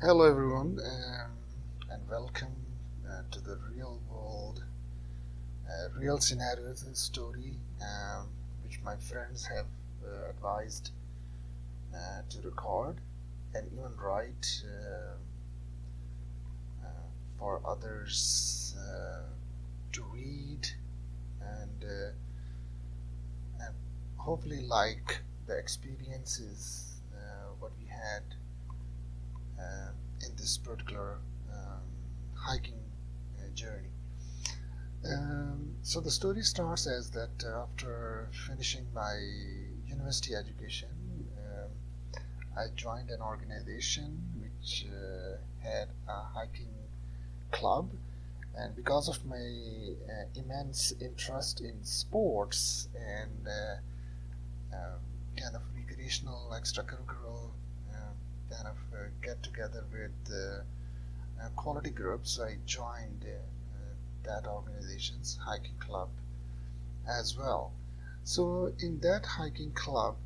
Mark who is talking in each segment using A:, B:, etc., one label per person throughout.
A: Hello, everyone, and welcome to the real world, real scenarios story, which my friends have advised to record and even write for others to read and hopefully like the experiences what we had uh, in this particular hiking journey. So the story starts as that after finishing my university education, I joined an organization which had a hiking club, and because of my immense interest in sports and kind of recreational extracurricular kind of get together with quality groups, I joined that organization's hiking club as well. So in that hiking club,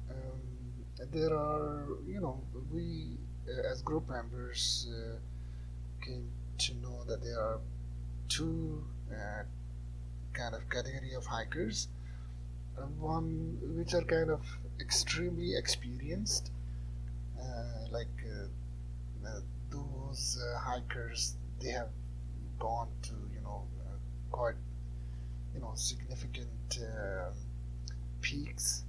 A: there are, we as group members came to know that there are two kind of category of hikers. One which are kind of extremely experienced, like those hikers, they have gone to quite significant peaks,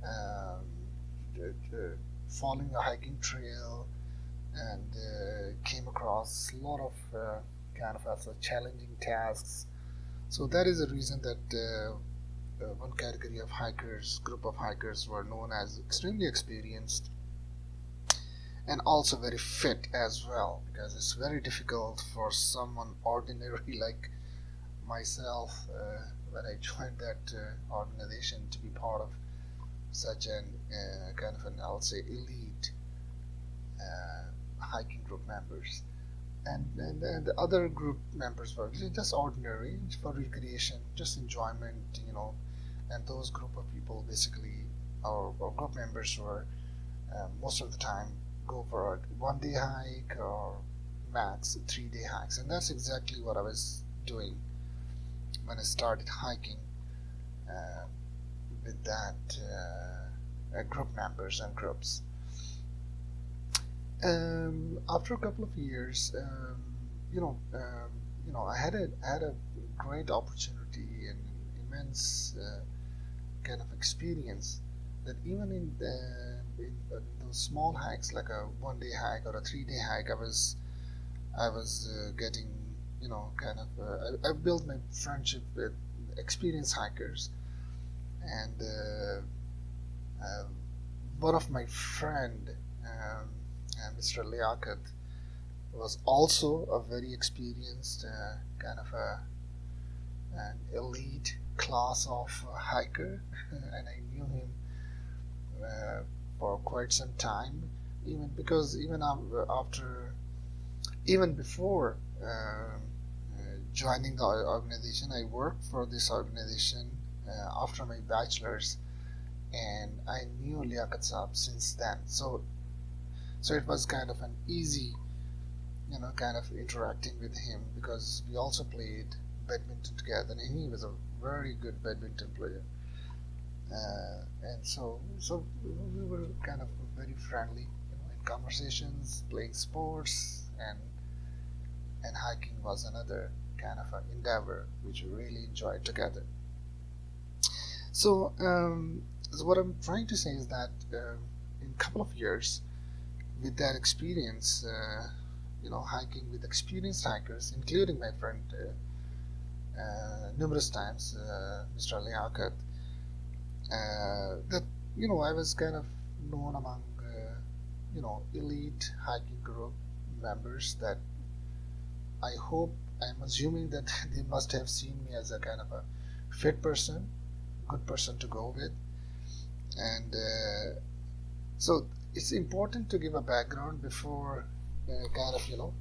A: um, following a hiking trail, and came across a lot of kind of as a challenging tasks. So that is the reason that one category of hikers, group of hikers, were known as extremely experienced and also very fit as well, because it's very difficult for someone ordinary like myself when I joined that organization to be part of such an kind of an, I'll say, elite hiking group members. And the other group members were just ordinary for recreation, just enjoyment, and those group of people basically, our group members were most of the time go for a 1 day hike or max 3 day hikes, and that's exactly what I was doing when I started hiking uh, with that group members and groups. After a couple of years, I had a great opportunity and immense kind of experience that even in those small hikes, like a 1 day hike or a 3 day hike, I was getting, kind of I built my friendship with experienced hikers, and uh, one of my friend, Mr. Liaquat, was also a very experienced kind of an elite class of hiker, and I knew him uh, for quite some time, even because even before joining the organization, I worked for this organization after my bachelor's, and I knew Liaquat Saab since then. So it was kind of an easy, kind of interacting with him, because we also played badminton together, and he was a very good badminton player. And so we were kind of very friendly, in conversations, playing sports, and hiking was another kind of an endeavor which we really enjoyed together. So what I'm trying to say is that in a couple of years, with that experience, hiking with experienced hikers, including my friend numerous times, Mr. Liaquat, that I was kind of known among elite hiking group members, that I'm assuming that they must have seen me as a kind of a fit person, good person to go with. And so it's important to give a background before kind of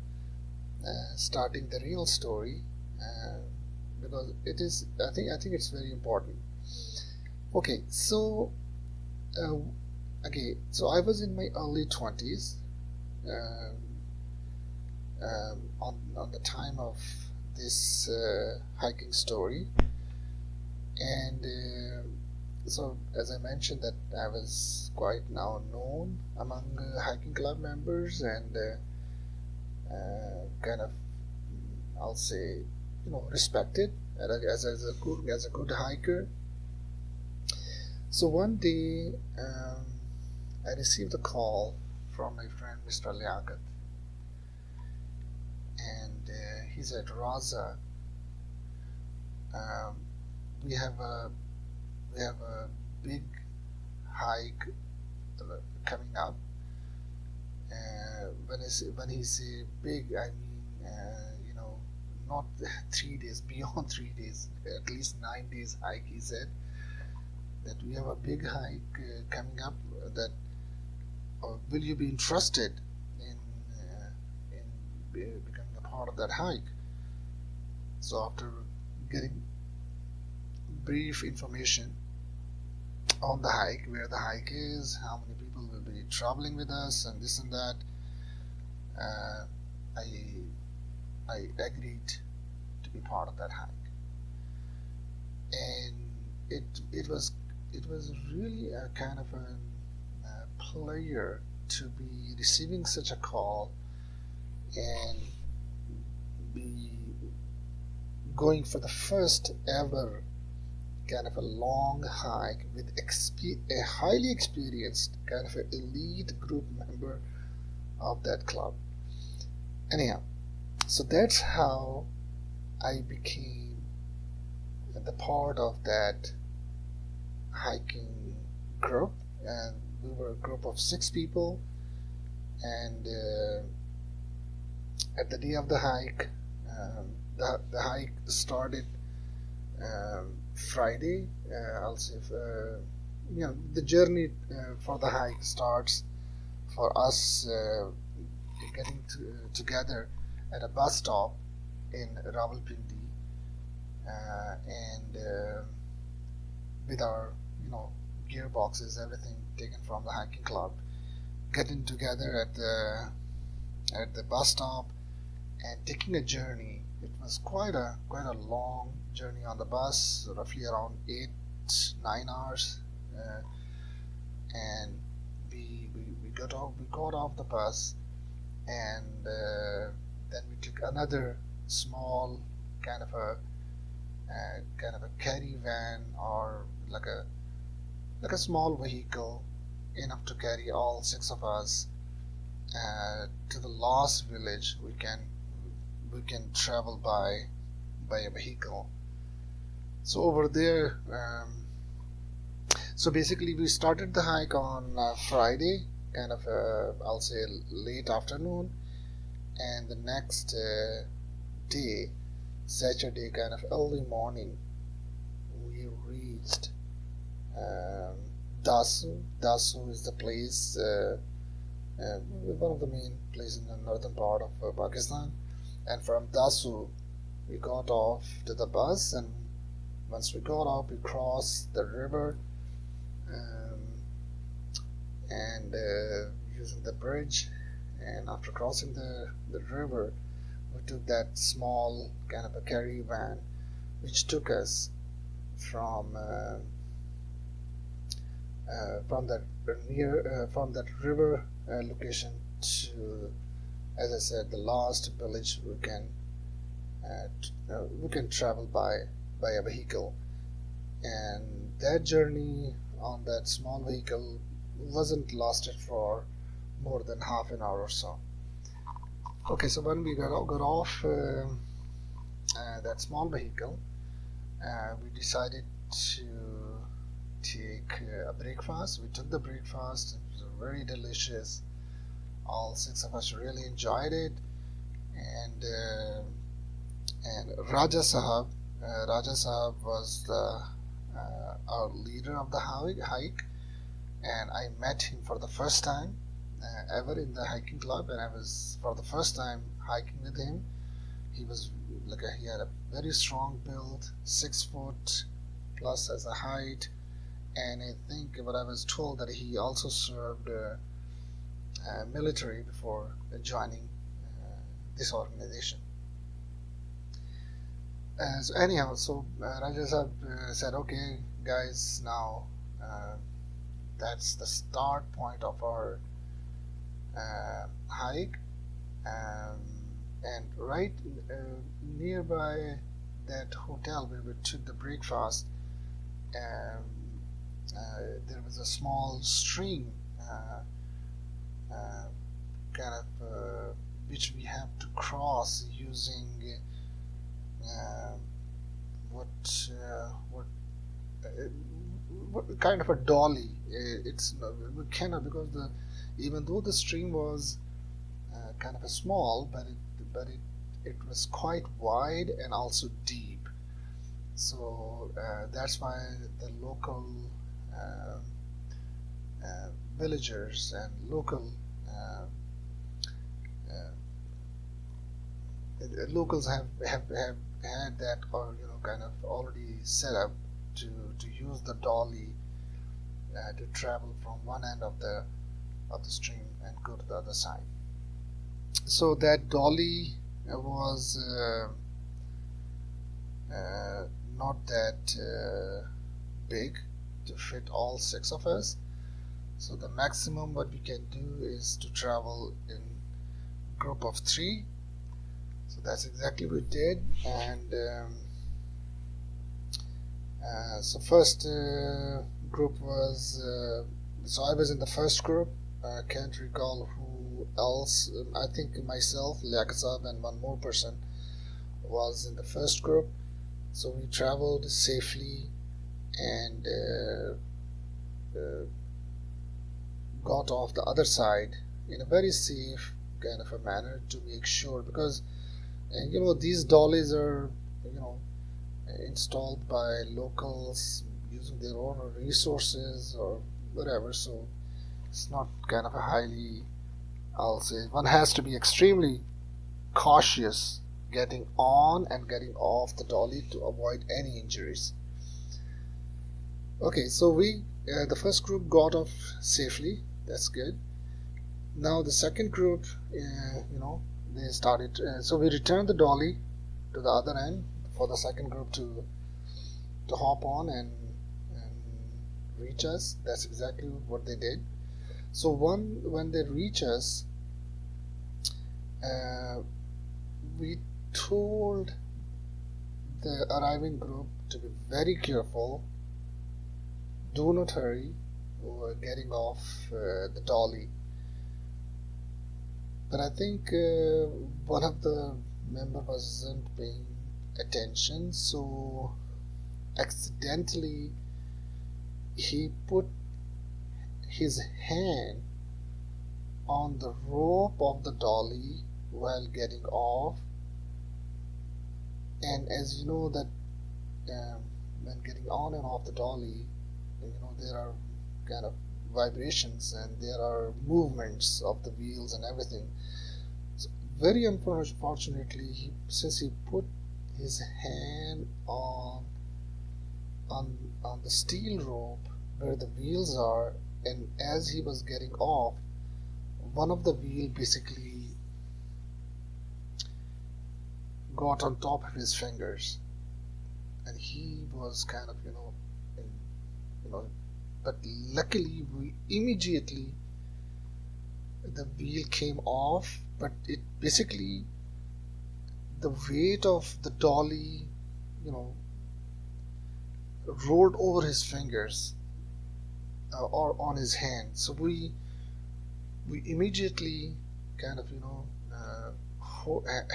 A: starting the real story, uh, because it is, I think it's very important. Okay, uh, so I was in my early 20s, uh, on the time of this hiking story. And so, as I mentioned, that I was quite now known among hiking club members, and kind of, I'll say, respected as a good hiker. So one day, I received a call from my friend Mr. Liaquat, and he said, "Raza, um, we have a big hike coming up." When he say big, I mean not 3 days, beyond 3 days, at least 9 days hike. He said that we have a big hike coming up. That will you be interested in becoming a part of that hike? So after getting brief information on the hike, where the hike is, how many people will be traveling with us, and this and that, I agreed to be part of that hike. And it was really a kind of a pleasure to be receiving such a call and be going for the first ever kind of a long hike with a highly experienced kind of an elite group member of that club. Anyhow, so that's how I became the part of that hiking group, and we were a group of 6 people. And at the day of the hike, the hike started Friday. I'll say, the journey for the hike starts for us getting together at a bus stop in Rawalpindi, and with our gearboxes, everything taken from the hiking club, getting together at the bus stop and taking a journey. It was quite a long journey on the bus, roughly around 8-9 hours, and we got off the bus, and then we took another small kind of a carry van, or like a small vehicle enough to carry all 6 of us to the last village we can travel by a vehicle. So over there, so basically we started the hike on Friday, kind of I'll say late afternoon, and the next day, Saturday, kind of early morning, we reached Dasu. Dasu is the place, one of the main places in the northern part of Pakistan. And from Dasu, we got off to the bus, and once we got off, we crossed the river, and using the bridge. And after crossing the river, we took that small kind of a carry van, which took us from that river location to, as I said, the last village we can travel by a vehicle. And that journey on that small vehicle wasn't lasted for more than half an hour or so. Okay, so when we got off that small vehicle, we decided to take a breakfast. We took the breakfast. It was very delicious. All 6 of us really enjoyed it. And Raja Sahab was our leader of the hike, and I met him for the first time ever in the hiking club, and I was for the first time hiking with him. He was he had a very strong build, 6 foot plus as a height, and I think what I was told that he also served military before joining this organization. So anyhow, Raja Sahab said, okay, guys, now that's the start point of our hike, um, and right nearby that hotel where we took the breakfast, um, there was a small stream, uh, kind of which we have to cross using uh, what uh, what kind of a dolly. It's we cannot, because even though the stream was kind of a small, it was quite wide and also deep. So that's why the local uh, villagers and local locals have had that, or kind of already set up to use the dolly to travel from one end of the stream and go to the other side. So that dolly was not that big to fit all 6 of us. So the maximum what we can do is to travel in group of 3. So that's exactly what we did. And so first group was so I was in the first group. I can't recall who else. I think myself, Liaqsab, and one more person was in the first group. So we traveled safely and got off the other side in a very safe kind of a manner, to make sure, because these dollies are installed by locals using their own resources or whatever, so it's not kind of a highly, I'll say, one has to be extremely cautious getting on and getting off the dolly to avoid any injuries. Okay, so we the first group got off safely. That's good. Now the second group, they started. So we returned the dolly to the other end for the second group to hop on and reach us. That's exactly what they did. So when they reach us, we told the arriving group to be very careful. Do not hurry over getting off the dolly. But I think one of the members wasn't paying attention, so accidentally he put his hand on the rope of the dolly while getting off. And as you know that when getting on and off the dolly, there are kind of vibrations and there are movements of the wheels and everything. So very unfortunately, since he put his hand on the steel rope where the wheels are, and as he was getting off, one of the wheel basically got on top of his fingers, and he was kind of but luckily immediately the wheel came off, but it basically, the weight of the dolly rolled over his fingers or on his hand. So we immediately kind of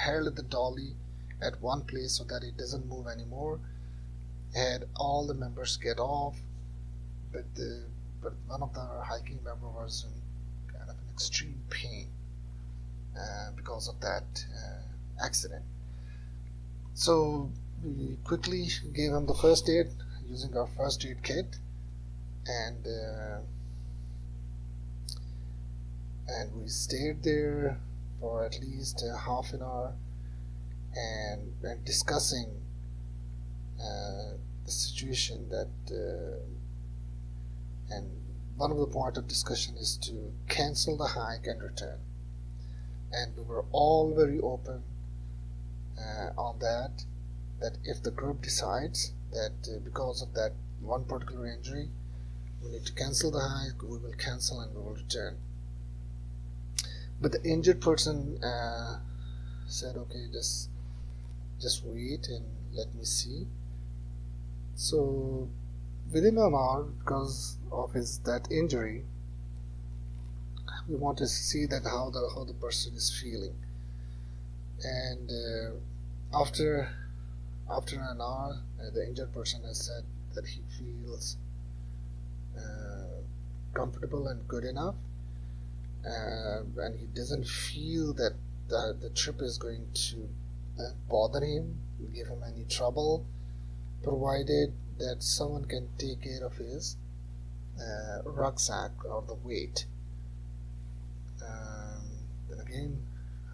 A: held the dolly at one place so that it doesn't move anymore, had all the members get off, but one of the hiking members was in kind of an extreme pain because of that accident. So we quickly gave him the first aid using our first aid kit, and we stayed there for at least half an hour and discussing the situation that and one of the point of discussion is to cancel the hike and return. and we were all very open on that if the group decides that because of that one particular injury we need to cancel the hike, we will cancel and we will return. But the injured person said, okay, just wait and let me see. So within an hour, because of that injury, we want to see that how the person is feeling. And after an hour, the injured person has said that he feels comfortable and good enough, and he doesn't feel that the trip is going to bother him, give him any trouble, provided that someone can take care of his rucksack or the weight. Then again,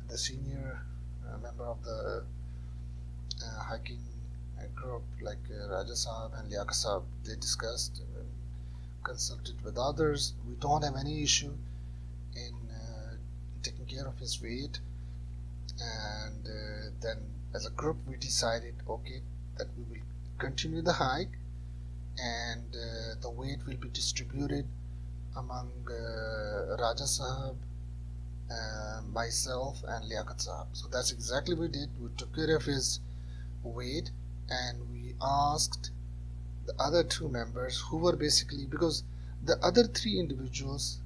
A: the senior member of the hiking group, like Raja Sahab and Liaka Sahab, they discussed and consulted with others. We don't have any issue in taking care of his weight, and then as a group we decided, okay, that we will continue the hike, and the weight will be distributed among Raja Sahab, myself and Liaquat Sahab. So that's exactly what we did. We took care of his weight, and we asked the other two members who were basically, because the other three individuals,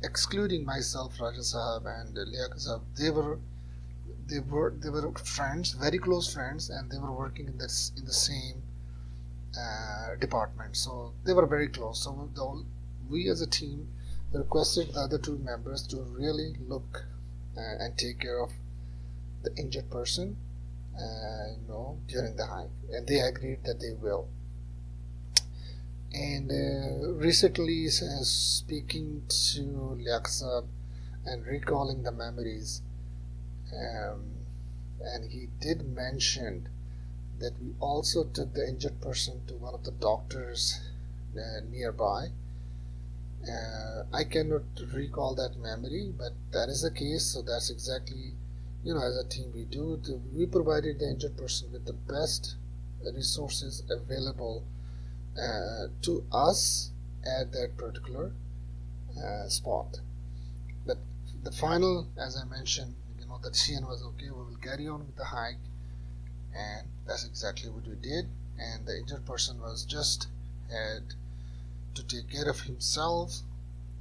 A: excluding myself, Raja Sahab and Liaquat Sahab, they were friends, very close friends, and they were working in the same department, so they were very close. So we as a team requested the other two members to really look and take care of the injured person during the hike, and they agreed that they will. And recently, speaking to Liaksab and recalling the memories, and he did mention that we also took the injured person to one of the doctors nearby. I cannot recall that memory, but that is the case. So that's exactly, as a team we do. We provided the injured person with the best resources available to us at that particular spot. But the final, as I mentioned, the decision was okay, we will carry on with the hike, and that's exactly what we did. And the injured person was just had to take care of himself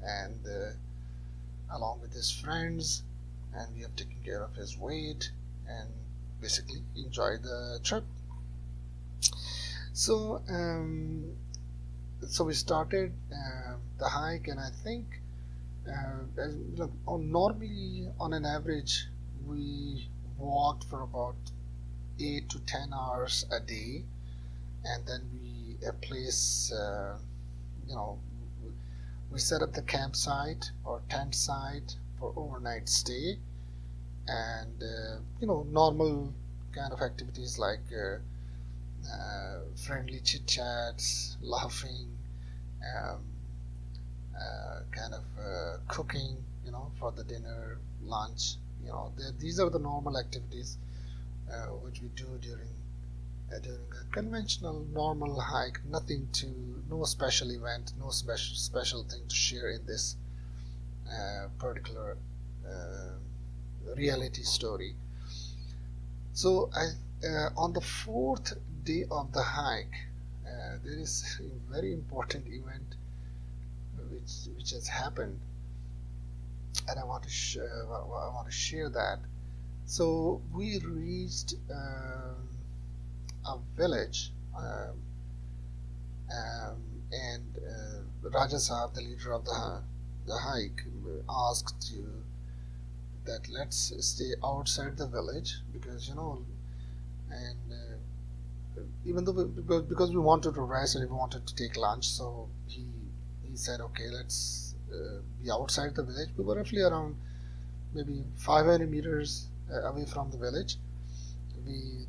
A: and along with his friends, and we have taken care of his weight and basically enjoy the trip. So we started the hike, and I think normally on an average we walked for about 8 to 10 hours a day, and then we we set up the campsite or tent site for overnight stay, and normal kind of activities like friendly chit chats, laughing, cooking, for the dinner, lunch. These are the normal activities which we do during a conventional normal hike. No special event, no special thing to share in this particular reality story. So on the 4th day of the hike, there is a very important event which has happened, and I want to share that. So we reached a village, and Raja Sahab, the leader of the hike, asked you that let's stay outside the village, because and even though because we wanted to rest and we wanted to take lunch, so he said, okay, let's be outside the village. We were roughly around maybe 500 meters away from the village. We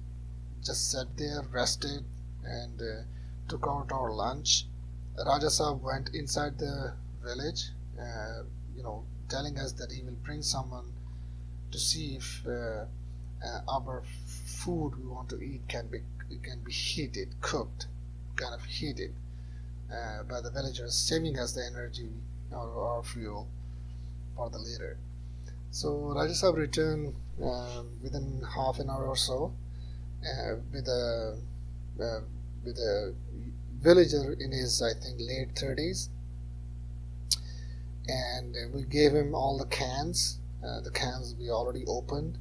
A: just sat there, rested, and took out our lunch. Raja Sahab went inside the village telling us that he will bring someone to see if our food we want to eat can be heated, cooked, kind of heated by the villagers, saving us the energy or fuel for the later. So Raja Sahib returned within half an hour or so with a uh, with a villager in his, I think, late 30s, and we gave him all the cans. The cans we already opened,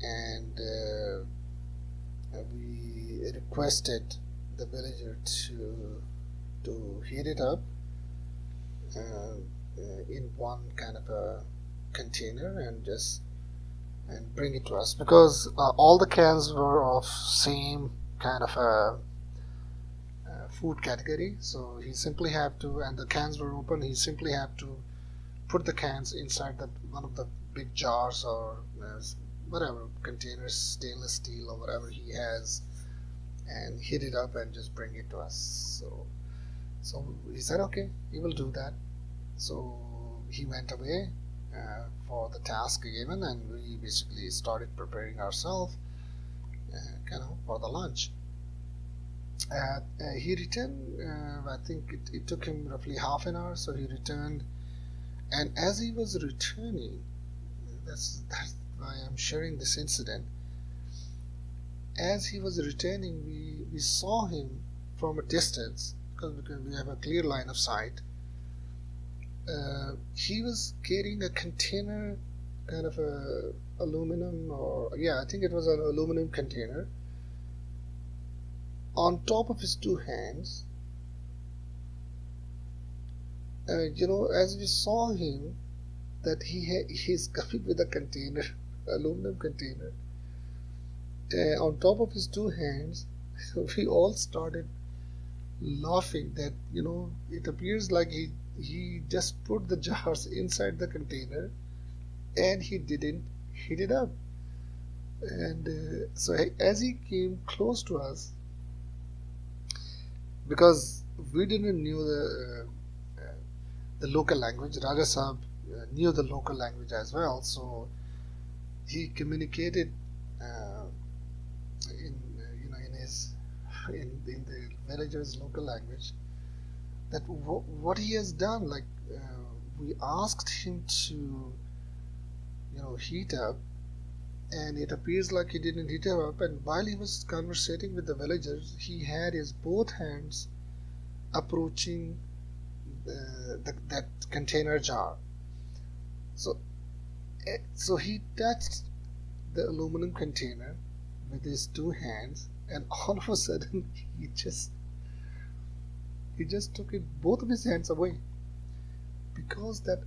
A: and we requested the villager to heat it up in one kind of a container and bring it to us, because all the cans were of same kind of a food category. So he simply have to, and the cans were open, he simply have to put the cans inside one of the big jars or whatever containers, stainless steel or whatever he has, and heat it up and just bring it to us. So he said okay, he will do that. So he went away for the task given, and we basically started preparing ourselves for the lunch. He returned, I think it took him roughly half an hour, so he returned, and as he was returning, that's why I'm sharing this incident. As he was returning, we saw him from a distance, because we have a clear line of sight. He was carrying a container, kind of a aluminum, or yeah, I think it was an aluminum container, on top of his two hands. As we saw him, that he's coming with a container, aluminum container, on top of his two hands. We all started laughing that it appears like he just put the jars inside the container and he didn't heat it up. And so as he came close to us, because we didn't knew the local language, Raja Sahib knew the local language as well, so he communicated in the villagers' local language that what he has done. Like we asked him to heat up, and it appears like he didn't heat up. And while he was conversating with the villagers, he had his both hands approaching that container jar. So he touched the aluminum container with his two hands, and all of a sudden he just took both of his hands away, because that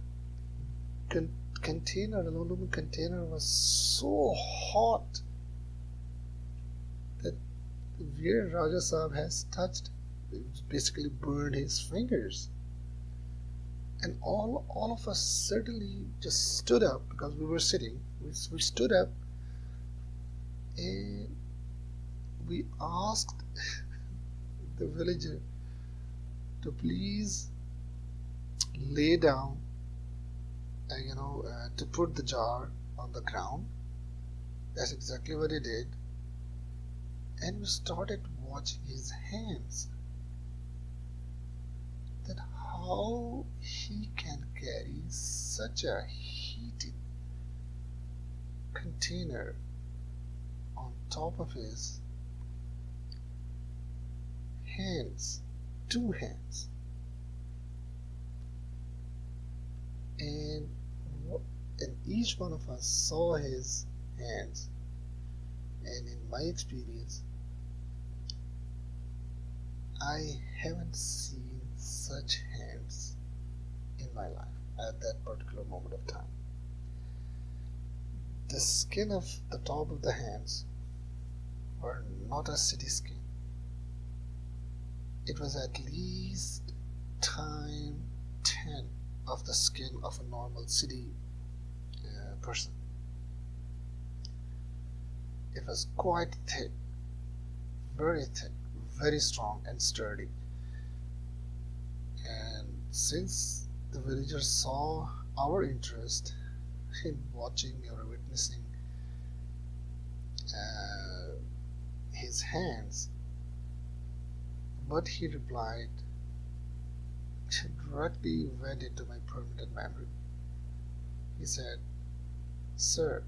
A: aluminum container was so hot that where Raja Sahib has touched, it basically burned his fingers. And all of us suddenly just stood up, because we were sitting. We stood up and we asked the villager to please lay down, to put the jar on the ground. That's exactly what he did. And we started watching his hands, that how he can carry such a heated container on top of his hands, two hands. And each one of us saw his hands, and in my experience, I haven't seen such hands in my life at that particular moment of time. The skin of the top of the hands were not a city skin. It was at least time 10 of the skin of a normal city person. It was quite thick, very strong and sturdy. And since The villagers saw our interest in watching or witnessing uh, his hands, but he replied, directly went into my permanent memory. He said, "Sir,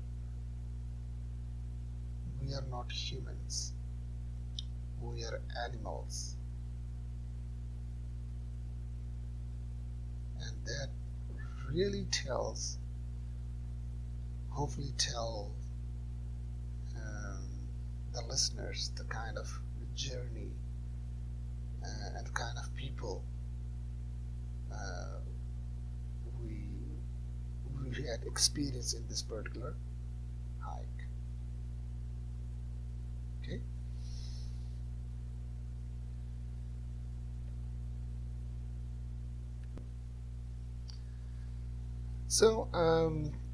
A: we are not humans, we are animals." And that really hopefully tell um, the listeners the kind of journey and the kind of people uh, we we had experienced in this particular hike. Okay. So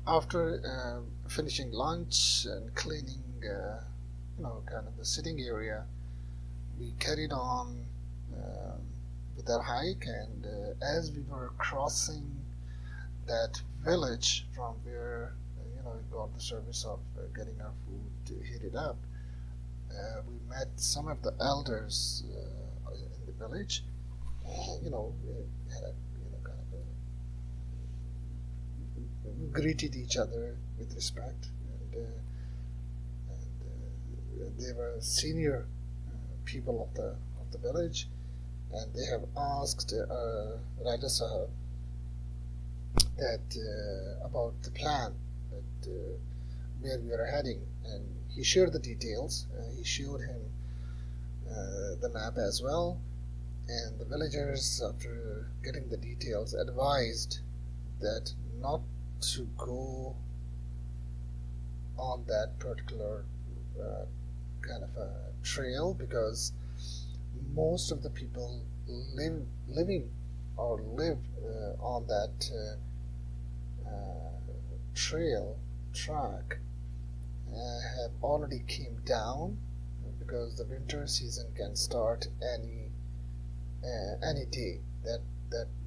A: after finishing lunch and cleaning, kind of the sitting area, we carried on um with our hike. And as we were crossing that village from where we got the service of getting our food heated up, we met some of the elders in the village. We had kind of greeted each other with respect, and they were senior people of the village, and they have asked Raja Sahab that about the plan, that where we are heading, and he shared the details. He showed him the map as well, and the villagers, after getting the details, advised that not to go on that particular uh, kind of a trail, because most of the people living or live on that track have already came down, because the winter season can start any day. That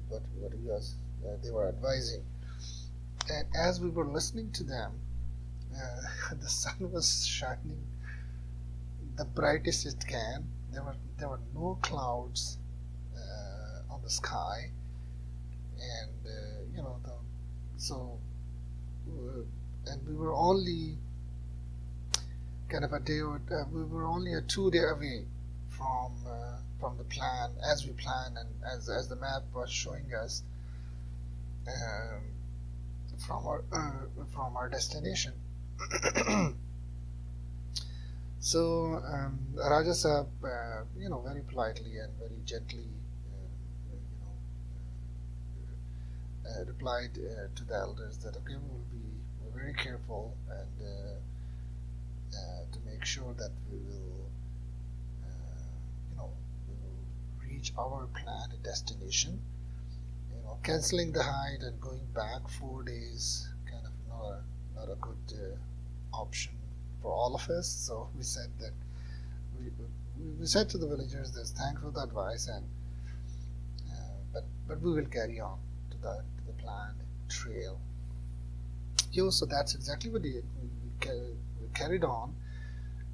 A: what was they were advising. And as we were listening to them, the sun was shining the brightest it can. There were no clouds on the sky, and so and we were only kind of a day or we were only a 2 day away from the plan, as we planned, and as the map was showing us um, from our destination. So Raja Sahab, very politely and very gently, replied to the elders that okay, we will be very careful, and to make sure that we will reach our planned destination. Canceling the hike and going back 4 days, kind of not a good option for all of us. So we said that we said to the villagers that thanks for the advice, and but we will carry on to the planned trail. So that's exactly what we did. We carried on.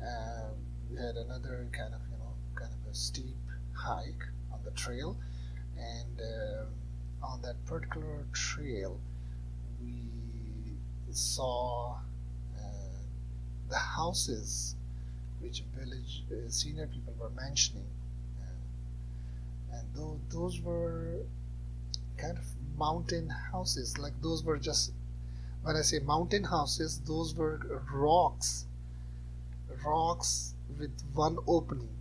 A: Uh, we had another kind of a steep hike on the trail, and on that particular trail, we saw the houses which village senior people were mentioning, and those were kind of mountain houses. Like, those were just, when I say mountain houses, those were rocks with one opening.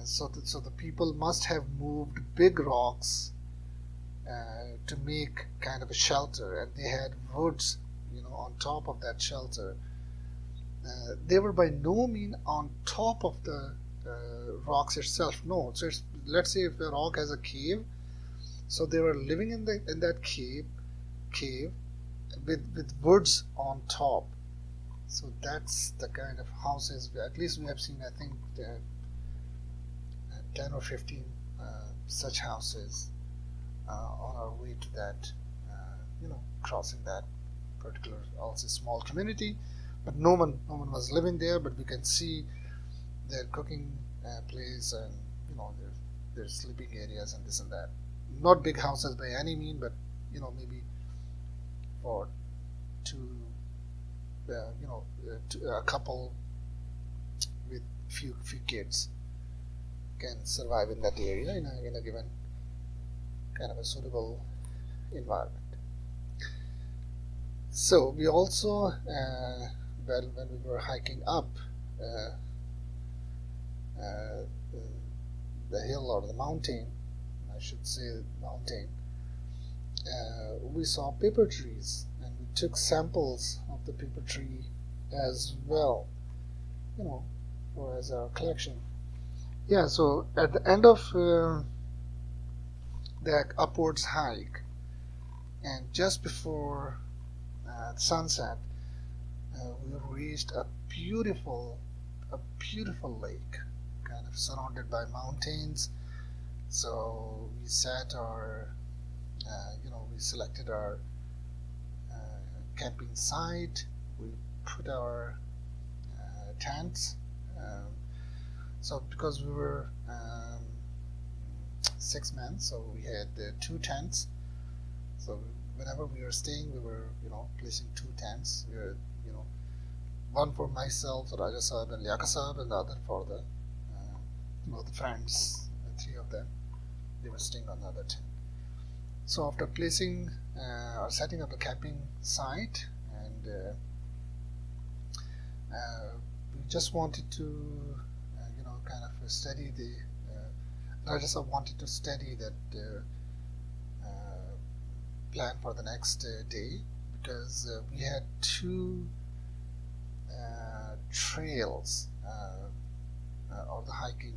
A: So the people must have moved big rocks to make kind of a shelter, and they had woods, on top of that shelter. They were by no means on top of the rocks itself. No, so let's say if a rock has a cave, so they were living in that cave with woods on top. So that's the kind of houses, at least we have seen, I think, 10 or 15 such houses on our way to that, crossing that particular also small community. But no one was living there. But we can see their cooking place, and their sleeping areas and this and that. Not big houses by any mean, but maybe for two, a couple with few kids can survive in that area in a given kind of a suitable environment. So we also, when we were hiking up uh, uh, the hill or the mountain, I should say mountain, we saw paper trees, and we took samples of the paper tree as well, for as our collection. Yeah, so at the end of the upwards hike, and just before sunset, we reached a beautiful lake, kind of surrounded by mountains. So we set our, we selected our camping site. We put our tents. So because we were 6 men, so we had 2 tents. So whenever we were staying, we were placing 2 tents. We were one for myself, Raja Sahib and Liaka Sahib, and the other for the friends, 3 of them. They were staying on the other tent. So after placing or setting up a camping site, and we just wanted to kind of study the Raja Sahib wanted to study that plan for the next day, because we had 2 trails or the hiking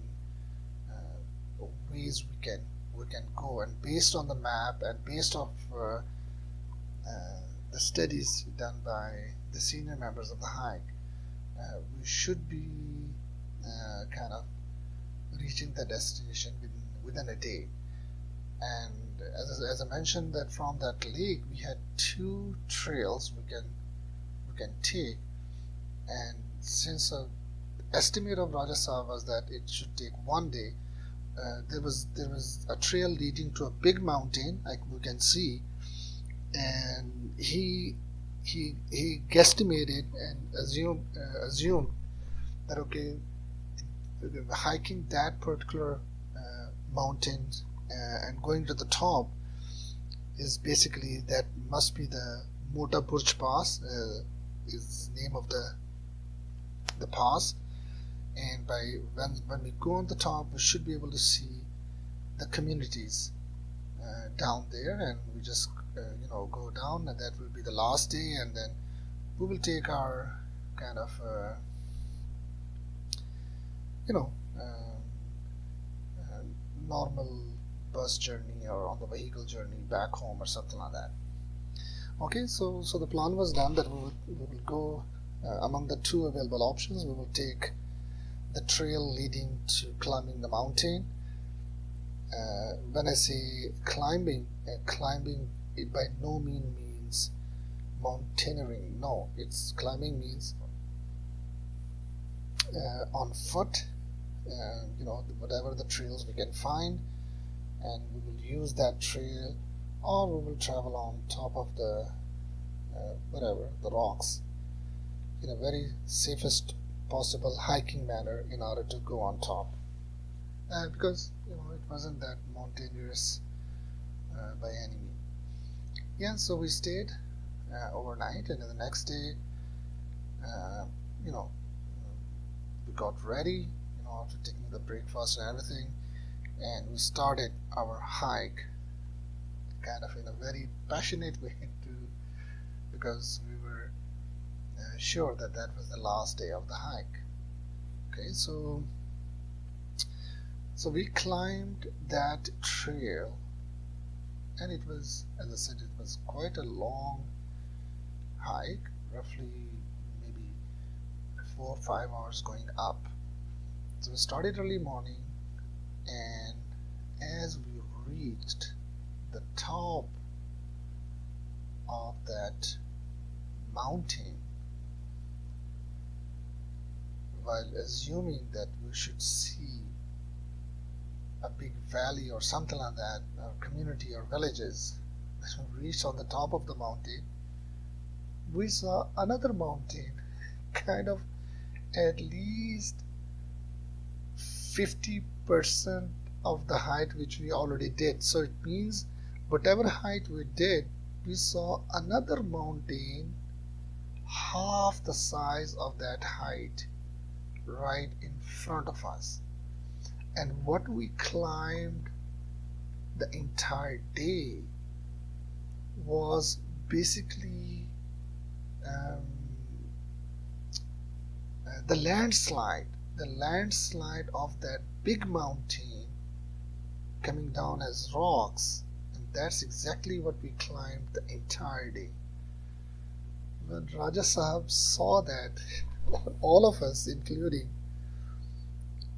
A: ways we can go, and based on the map and based off the studies done by the senior members of the hike, we should be kind of reaching the destination within a day. And as I mentioned, that from that lake we had 2 trails we can take, and since the estimate of Raja Sahib was that it should take 1 day, there was a trail leading to a big mountain, like we can see, and he guesstimated and assumed that okay, hiking that particular mountain and going to the top is basically, that must be the Mota Burj Pass, is the name of the pass. And when we go on the top, we should be able to see the communities down there, and we just go down, and that will be the last day, and then we will take our kind of normal bus journey or on the vehicle journey back home or something like that. Okay, so the plan was done that we will go among the 2 available options. We will take the trail leading to climbing the mountain. When I say climbing, it by no means means mountaineering. No, it's climbing means on foot, whatever the trails we can find, and we will use that trail, or we will travel on top of the the rocks in a very safest possible hiking manner in order to go on top, because it wasn't that mountainous by any means. Yeah, so we stayed overnight, and then the next day we got ready after taking the breakfast and everything, and we started our hike kind of in a very passionate way too, because we were sure that was the last day of the hike. Okay, so we climbed that trail, and it was, as I said, it was quite a long hike, roughly maybe 4 or 5 hours going up. So we started early morning, and as we reached the top of that mountain, while assuming that we should see a big valley or something like that, or community or villages, when we reached on the top of the mountain, we saw another mountain, kind of at least 50% of the height which we already did. So it means whatever height we did, we saw another mountain half the size of that height right in front of us. And what we climbed the entire day was basically the landslide of that big mountain coming down as rocks. And that's exactly what we climbed the entire day. When Raja Sahab saw that, all of us including,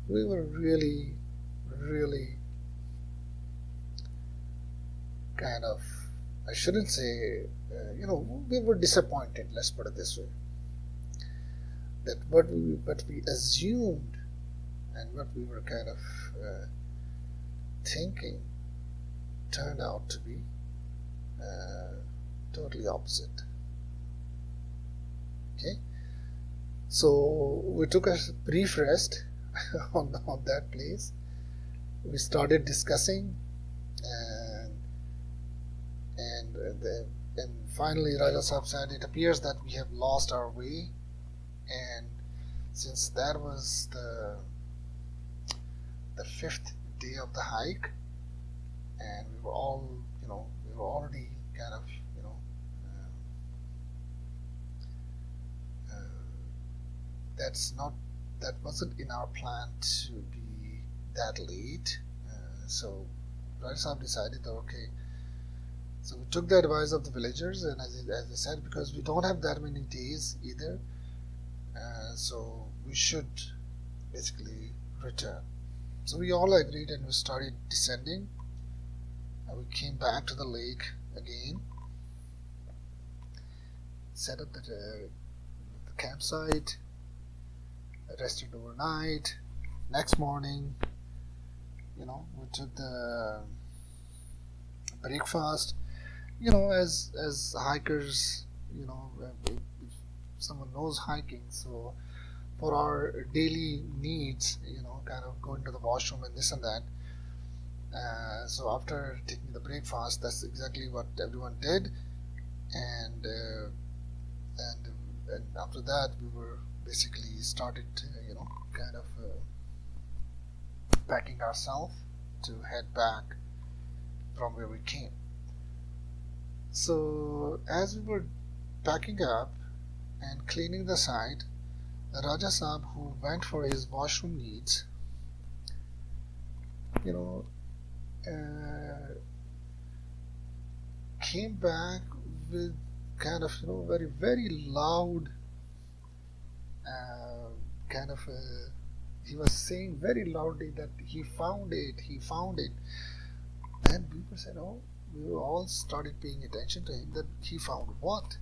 A: we were really kind of, I shouldn't say, we were disappointed, let's put it this way, that what we assumed and what we were kind of thinking turned out to be totally opposite. Okay, so we took a brief rest on that place. We started discussing, and finally Raja Sahab said, it appears that we have lost our way. And since that was the fifth day of the hike, and we were all, we were already kind of, that wasn't in our plan to be that late. So Raja Sahab decided that, okay, so we took the advice of the villagers, and as I said, because we don't have that many days either, so we should basically return. So we all agreed and we started descending. We came back to the lake again, set up the campsite, rested overnight. Next morning, we took the breakfast. As hikers, if someone knows hiking, so for our daily needs, kind of going to the washroom and this and that. So after taking the breakfast, that's exactly what everyone did, and after that we were basically started, kind of packing ourselves to head back from where we came. So as we were packing up and cleaning the site, Raja Sahab, who went for his washroom needs, came back with kind of, very, very loud, he was saying very loudly that he found it. And people said, oh, we all started paying attention to him, that he found what?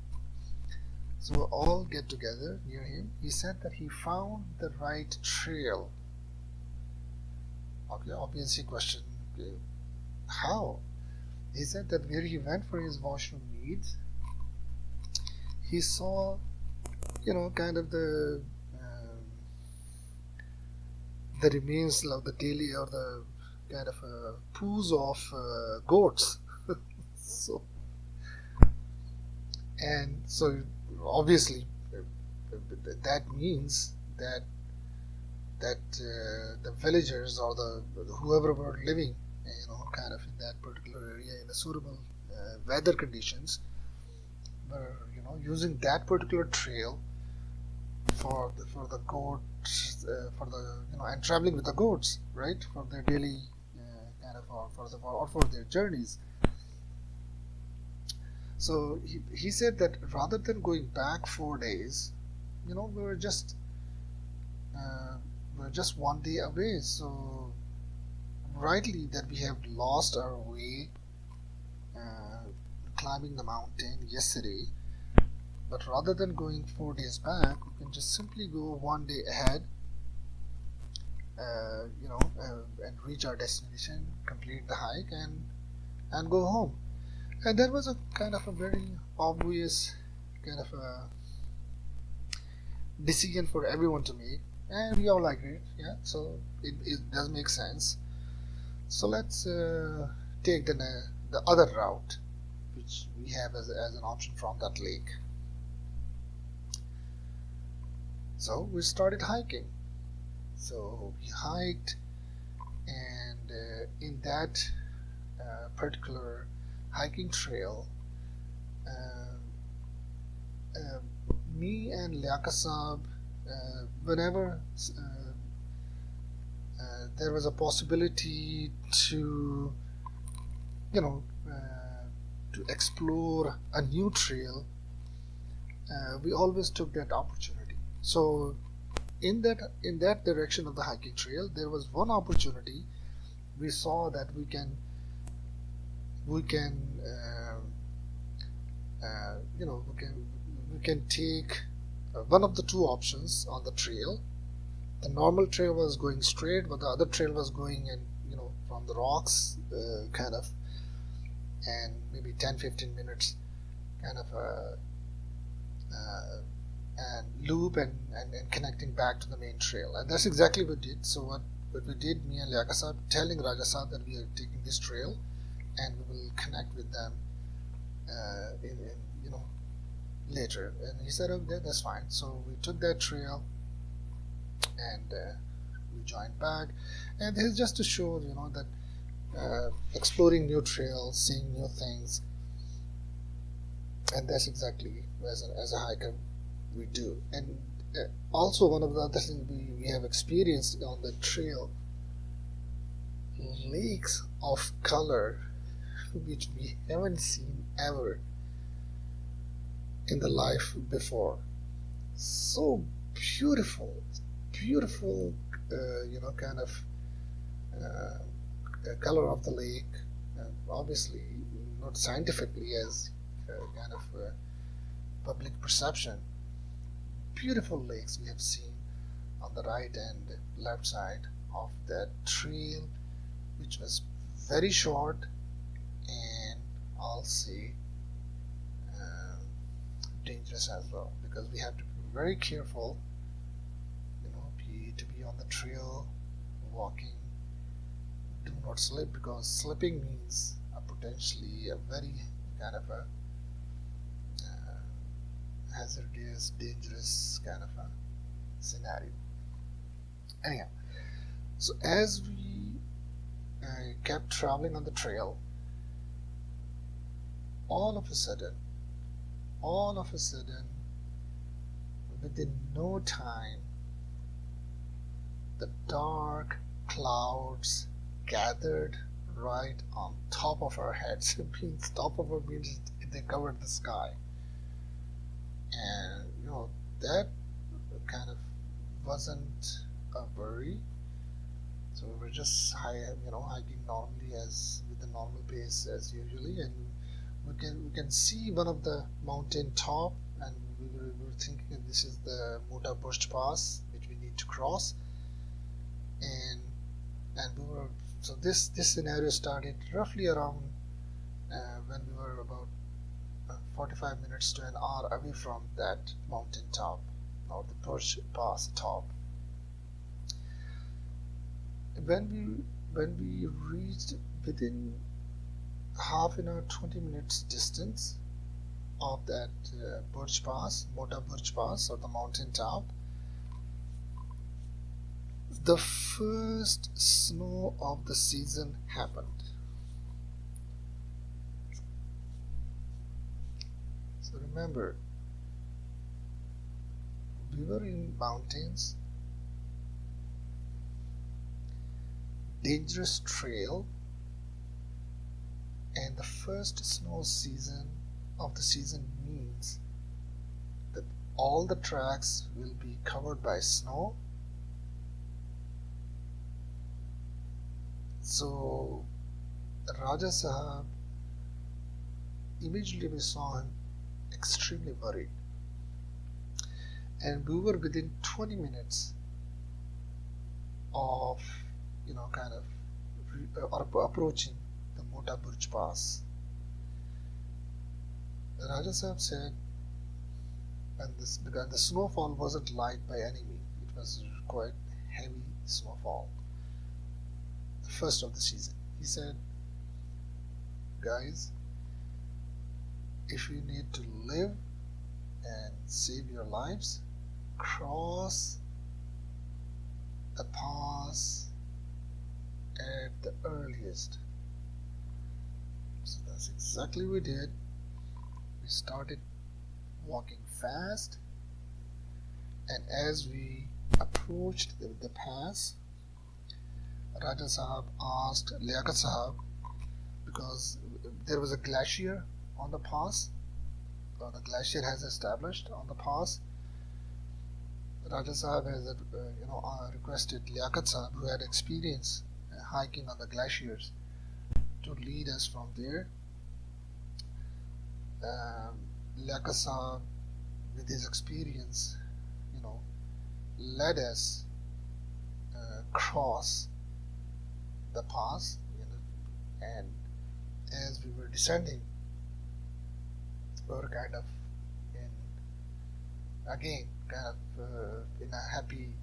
A: So we all get together near him. He said that he found the right trail. Okay, obviously question, how? He said that where he went for his washroom needs, he saw, kind of the remains of the daily, or the kind of poos of goats. So obviously that means that the villagers or the whoever were living, kind of in that particular area in the suitable weather conditions, were using that particular trail for the goats, and traveling with the goats, right, for their daily kind of, or for their journeys. So he said that rather than going back 4 days, we were just 1 day away. So rightly that we have lost our way, climbing the mountain yesterday, but rather than going 4 days back, we can just simply go one day ahead, and reach our destination, complete the hike, and go home. And that was a kind of a very obvious kind of a decision for everyone to make, and we all agree. Yeah, so it does make sense. So let's take the other route, which we have as an option from that lake. So we started hiking. So we hiked, and in that particular hiking trail, uh, uh, me and Liakasab, whenever there was a possibility to, you know, to explore a new trail, we always took that opportunity. So in that direction of the hiking trail, there was one opportunity. We saw that we can we can take one of the two options on the trail. The normal trail was going straight, but the other trail was going in, from the rocks, kind of, and maybe 10-15 minutes kind of a and loop and connecting back to the main trail. And that's exactly what we did. So what we did, me and Liakasab, telling Rajasab that we are taking this trail and we will connect with them in later. And he said, okay, that's fine. So we took that trail and we joined back. And this is just to show, that exploring new trails, seeing new things, and that's exactly as a hiker we do. And also one of the other things we have experienced on the trail, lakes of color which we haven't seen ever in the life before. So beautiful, kind of color of the lake. Obviously not scientifically as kind of public perception. Beautiful lakes we have seen on the right and left side of that trail, which was very short and I'll say dangerous as well, because we have to be very careful, to be on the trail walking. Do not slip, because slipping means potentially a very kind of a hazardous, dangerous kind of a scenario. Anyhow, so as we kept traveling on the trail, all of a sudden, within no time, the dark clouds gathered right on top of our heads. Means top of our means they covered the sky, and that kind of wasn't a worry. So we were just hiking normally as with the normal pace as usually, and we can see one of the mountain top, and we were thinking that this is the Mota Burj Pass which we need to cross, and we were, so this scenario started roughly around when we were about 45 minutes to an hour away from that mountain top, or the Burj Pass top. When we reached within half an hour, 20 minutes distance of that Burj Pass, Mota Burj Pass, or the mountain top, the first snow of the season happened. So remember, we were in mountains, dangerous trail, and the first snow season of the season means that all the tracks will be covered by snow. So Raja Sahab immediately we saw him extremely worried. And we were within 20 minutes of, kind of approaching the Mota Burj Pass. Raja Sahib said, and the snowfall wasn't light by any means. It was quite heavy snowfall, the first of the season. He said, guys, if you need to live and save your lives, cross the pass at the earliest. So that's exactly what we did. We started walking fast, and as we approached the pass, Raja Sahab asked Liaquat Sahab, because there was a glacier on the pass, the glacier has established on the pass. Raja Sahab has requested Liaquat Sahab, who had experience hiking on the glaciers, to lead us from there. Liaquat Sahab, with his experience, led us cross the pass, and as we were descending, we were kind of in a happy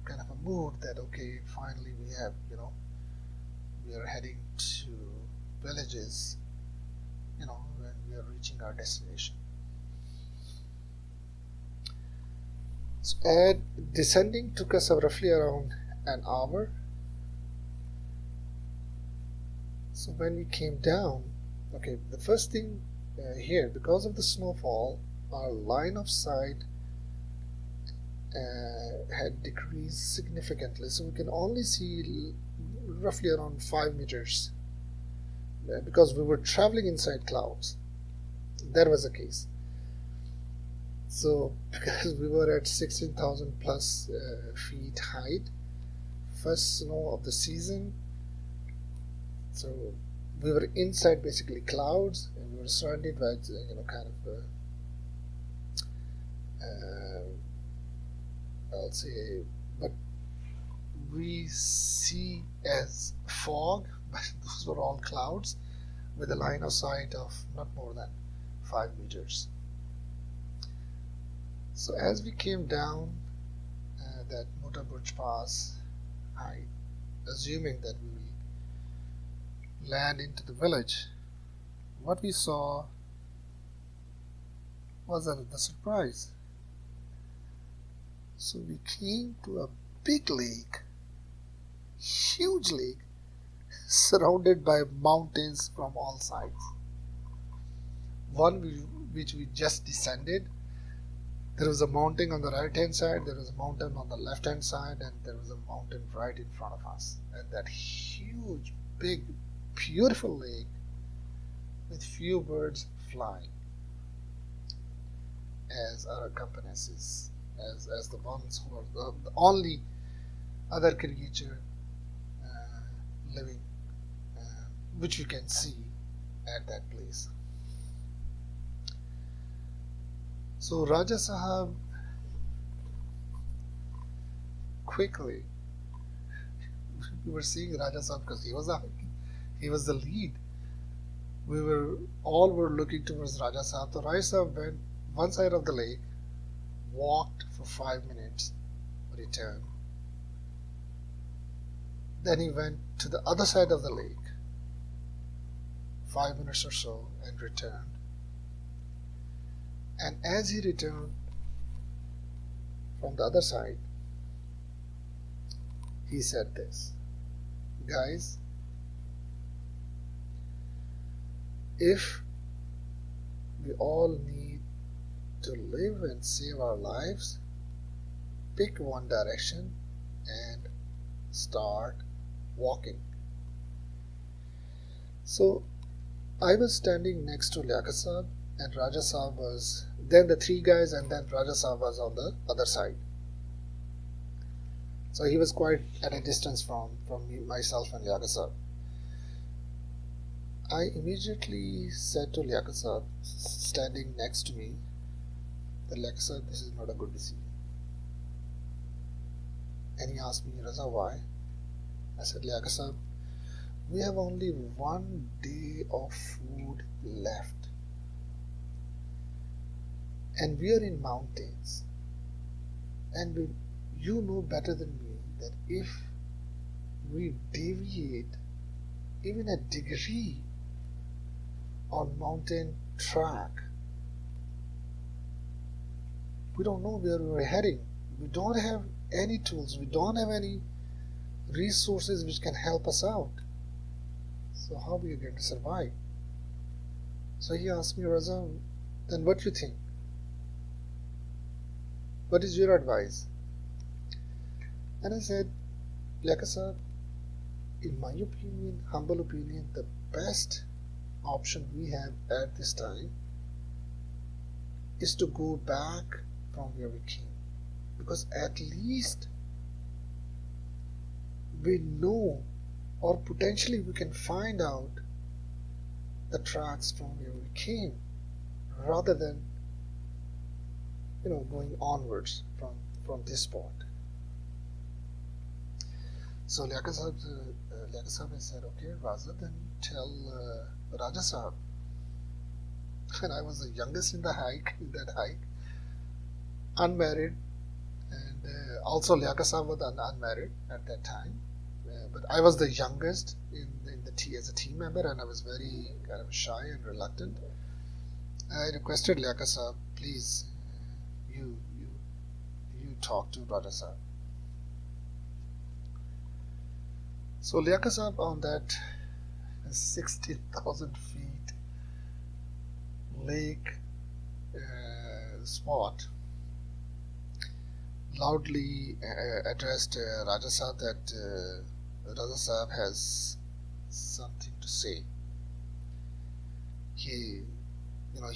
A: kind of a mood that, okay, finally we are heading to villages, when we are reaching our destination. So, descending took us roughly around an hour. So when we came down, okay, the first thing here, because of the snowfall, our line of sight had decreased significantly, so we can only see roughly around 5 meters, because we were traveling inside clouds. That was the case. So because we were at 16,000 plus feet height, first snow of the season, so we were inside basically clouds, and we were surrounded by I'll say, but we see as fog, but those were all clouds with a line of sight of not more than 5 meters. So as we came down that Mota Burj Pass, assuming that we will land into the village, what we saw was the surprise. So we came to a big lake, huge lake, surrounded by mountains from all sides. One which we just descended, there was a mountain on the right hand side, there was a mountain on the left hand side, and there was a mountain right in front of us. And that huge, big, beautiful lake with few birds flying as our accompanies, as the ones who are the only other creature living, which we can see at that place. So Raja Sahab quickly, we were seeing Raja Sahab because he was the lead. We were looking towards Raja Sahab. So Raja Sahab went one side of the lake, walked for 5 minutes, returned. Then he went to the other side of the lake, 5 minutes or so, and returned. And as he returned from the other side, he said this, guys, if we all need to live and save our lives, pick one direction and start walking. So I was standing next to Liaquat Sahab, and Raja Sahab was, then the 3 guys, and then Raja Sahab was on the other side. So he was quite at a distance from me, myself and Liaquat Sahab. I immediately said to Liaquat Sahab, standing next to me, that Liaquat Sahab, this is not a good decision. And he asked me, Raza, why? I said, Liaquat Sahab, we have only 1 day of food left. And we are in mountains. And you know better than me that if we deviate even a degree on mountain track, we don't know where we're heading. We don't have any tools. We don't have any resources which can help us out. So how are we going to survive? So he asked me, Raza, then what do you think? What is your advice? And I said, Liaquat Sahab, in my opinion, humble opinion, the best option we have at this time is to go back from where we came. Because at least we know, or potentially we can find out the tracks from where we came, rather than going onwards from this spot. So Liaquat Sahab said, okay, Raza, then tell Raja Sahab. And I was the youngest in that hike, unmarried, and also Liaquat Sahab was unmarried at that time. But I was the youngest in the as a team member, and I was very kind of shy and reluctant. I requested Liaquat Sahab, please, you talk to Raja Sahab. So Liaquat Sahab, on that 16,000 feet lake spot, loudly addressed Raja Sahab that Raja Sahab has something to say. He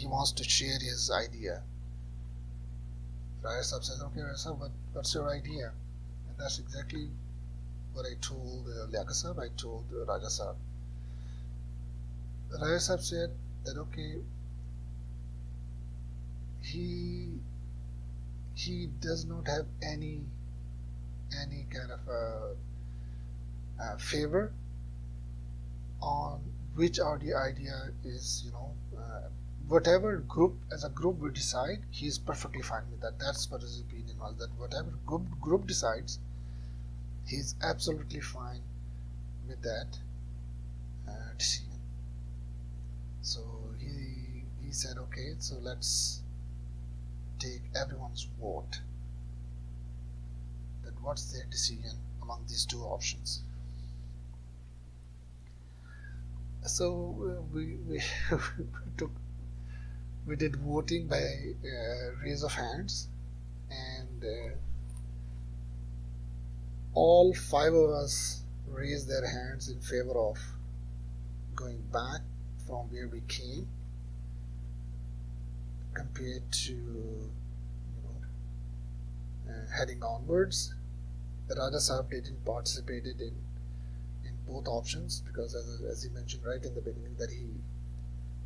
A: wants to share his idea. Raja Sahab says, okay, Raja Sahab, what's your idea? And that's exactly what I told Liaquat Sahab. I told Raja Sahab. Raja Sahab said that, okay, he does not have any kind of a favor on which idea is, whatever group we decide, he's perfectly fine with that. That's what his opinion was, that whatever group decides, he's absolutely fine with that decision. So he said, okay, so let's take everyone's vote, that what's their decision among these two options. So we did voting by raise of hands, and all 5 of us raised their hands in favor of going back from where we came, compared to heading onwards. Raja Sahab didn't participate in both options, because as he mentioned right in the beginning, that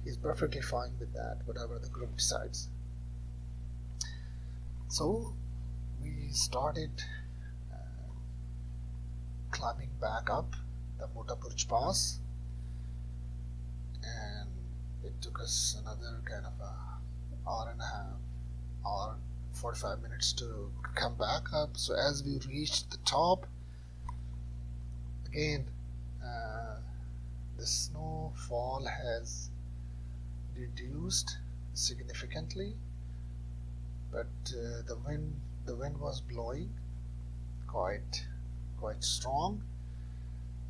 A: he's perfectly fine with that, whatever the group decides. So we started climbing back up the Mota Burj Pass, and it took us another kind of hour and a half, hour 45 minutes to come back up. So as we reached the top, again the snowfall has reduced significantly, but the wind was blowing quite strong.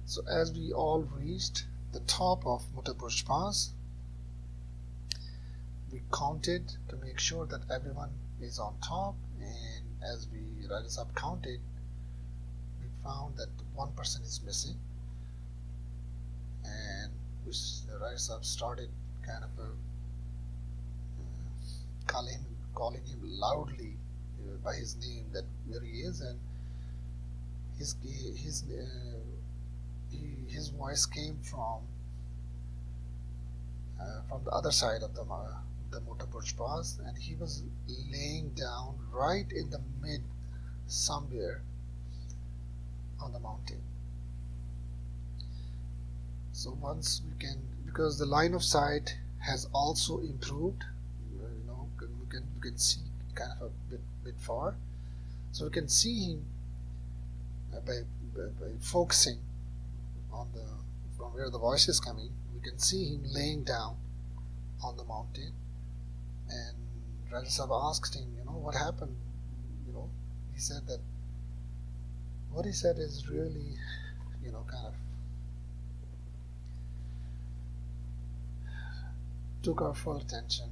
A: So as we all reached the top of Mota Burj Pass, we counted to make sure that everyone is on top, and as Raja Sahab counted, we found that one person is missing, and Raja Sahab started kind of calling him loudly by his name, that where he is, and his voice came from from the other side of the Mota Burj Pass, and he was laying down right in the mid somewhere on the mountain. So once we can, because the line of sight has also improved, we can see kind of a bit far, so we can see him by focusing on the from where the voice is coming. We can see him laying down on the mountain, and Rajasab asked him, what happened. He said that what he said is really, kind of took our full attention.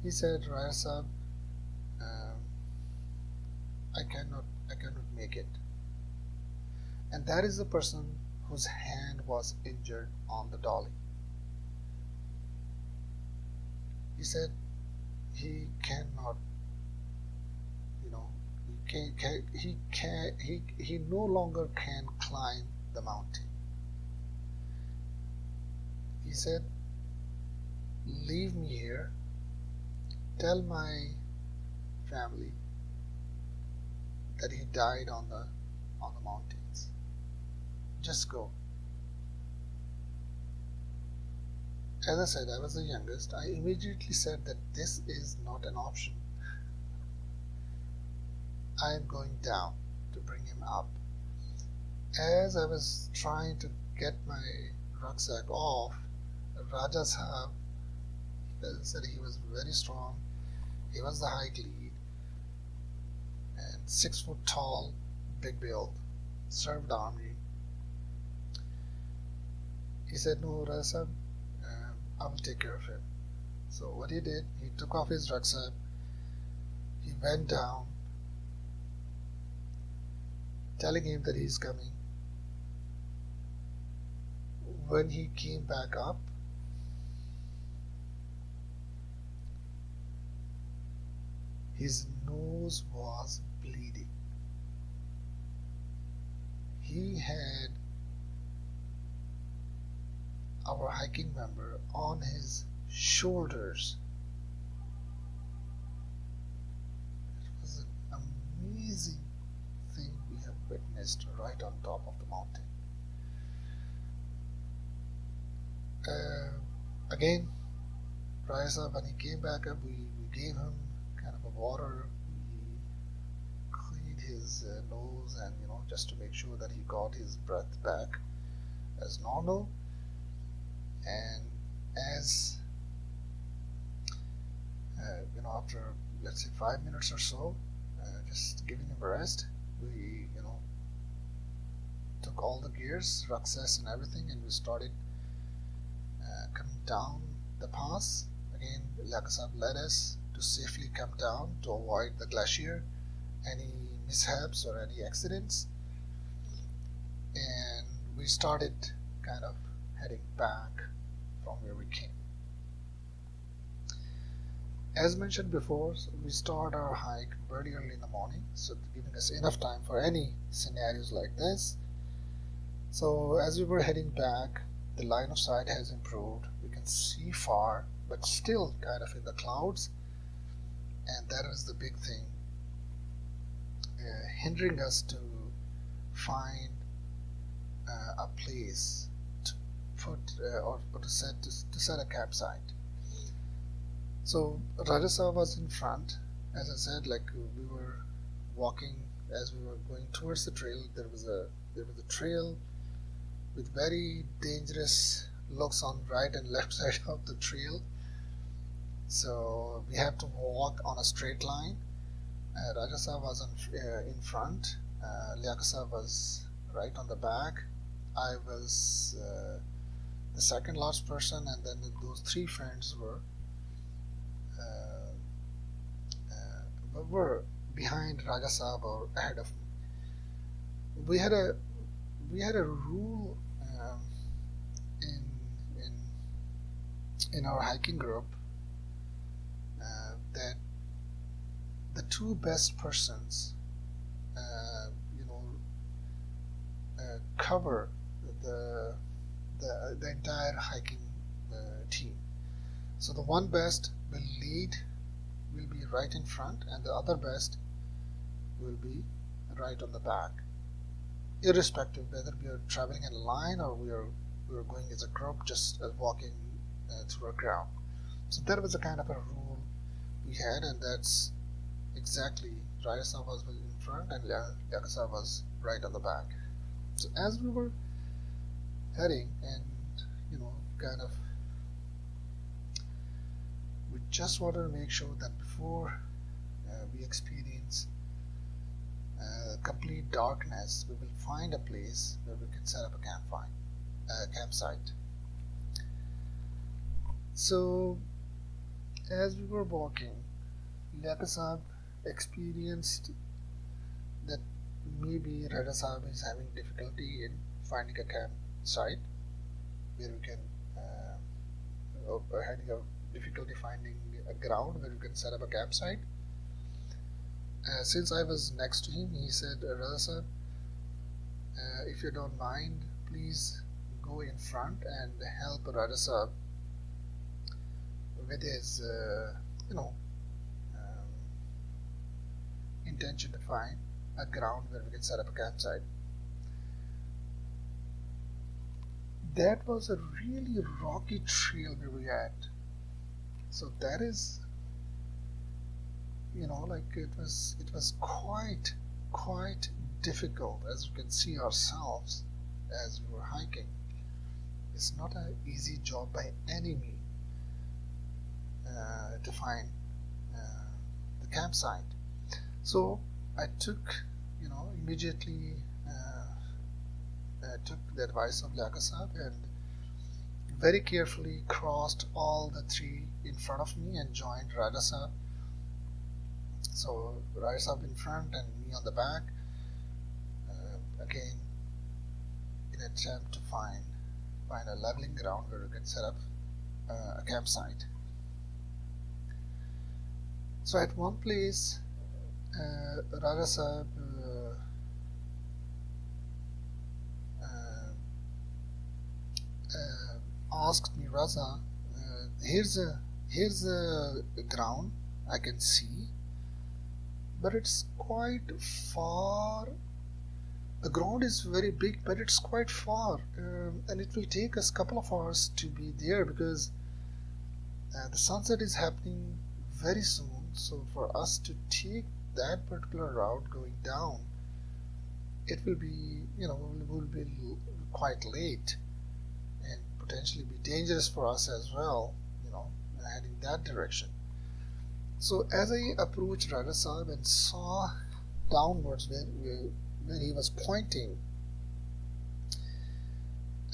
A: He said, Rajasab, I cannot make it. And that is the person whose hand was injured on the dolly. He said he cannot, he no longer can climb the mountain. He said, leave me here, tell my family that he died on the mountains. Just go. As I said, I was the youngest. I immediately said that this is not an option. I am going down to bring him up. As I was trying to get my rucksack off, Raja Sahab said he was very strong. He was the height lead and 6 foot tall, big build, served army. He said, no, Raja Sahab, I will take care of him. So what he did, he took off his rucksack, he went down, telling him that he's coming. When he came back up, his nose was bleeding. He had our hiking member on his shoulders. It was an amazing thing we have witnessed right on top of the mountain. Again, Raisa, when he came back up, we gave him kind of a water. We cleaned his nose, and just to make sure that he got his breath back as normal. And as after, let's say, 5 minutes or so, just giving him a rest, we took all the gears, rucksacks and everything, and we started coming down the pass. Again, Lakasab led us to safely come down to avoid the glacier, any mishaps or any accidents, and we started kind of heading back from where we came. As mentioned before, we start our hike very early in the morning, so giving us enough time for any scenarios like this. So as we were heading back, the line of sight has improved. We can see far, but still kind of in the clouds, and that is the big thing hindering us to find a place to put or to set a campsite. So Rajasa was in front. As I said, like we were walking, as we were going towards the trail, there was a trail with very dangerous looks on right and left side of the trail. So we have to walk on a straight line. Rajasa was in front. Liakasa was right on the back. I was the second last person, and then those 3 friends were behind Rajasa or ahead of me. We had a rule in our hiking group that the 2 best persons cover the entire hiking So the one best will be right in front, and the other best will be right on the back, irrespective whether we are traveling in a line or we are going as a group, just walking through a ground. So that was a kind of a rule we had, and that's exactly Rajasthan was in front and Yakasa was right on the back. So as we were heading, and kind of, we just wanted to make sure that before we experience complete darkness, we will find a place where we can set up a campsite. So as we were walking, Yakasab experienced that maybe Radasab is having difficulty in finding a campsite where we can, or having a difficulty finding a ground where we can set up a campsite. Since I was next to him, he said, Radasab, if you don't mind, please go in front and help Radasab with his, intention to find a ground where we can set up a campsite. That was a really rocky trail we were at. So that is, like it was quite difficult, as you can see ourselves as we were hiking. It's not an easy job by any means to find the campsite. So I took, immediately took the advice of Yakasab and very carefully crossed all the three in front of me and joined Radasab. So Radasab in front and me on the back, again in an attempt to find a leveling ground where we can set up a campsite. So at one place, Radasab asked me, Raza, here's a ground I can see, but it's quite far. The ground is very big, but it's quite far, and it will take us a couple of hours to be there because the sunset is happening very soon. So for us to take that particular route going down, it will be, will be quite late and potentially be dangerous for us as well, heading that direction. So as I approached Radasab and saw downwards where he was pointing,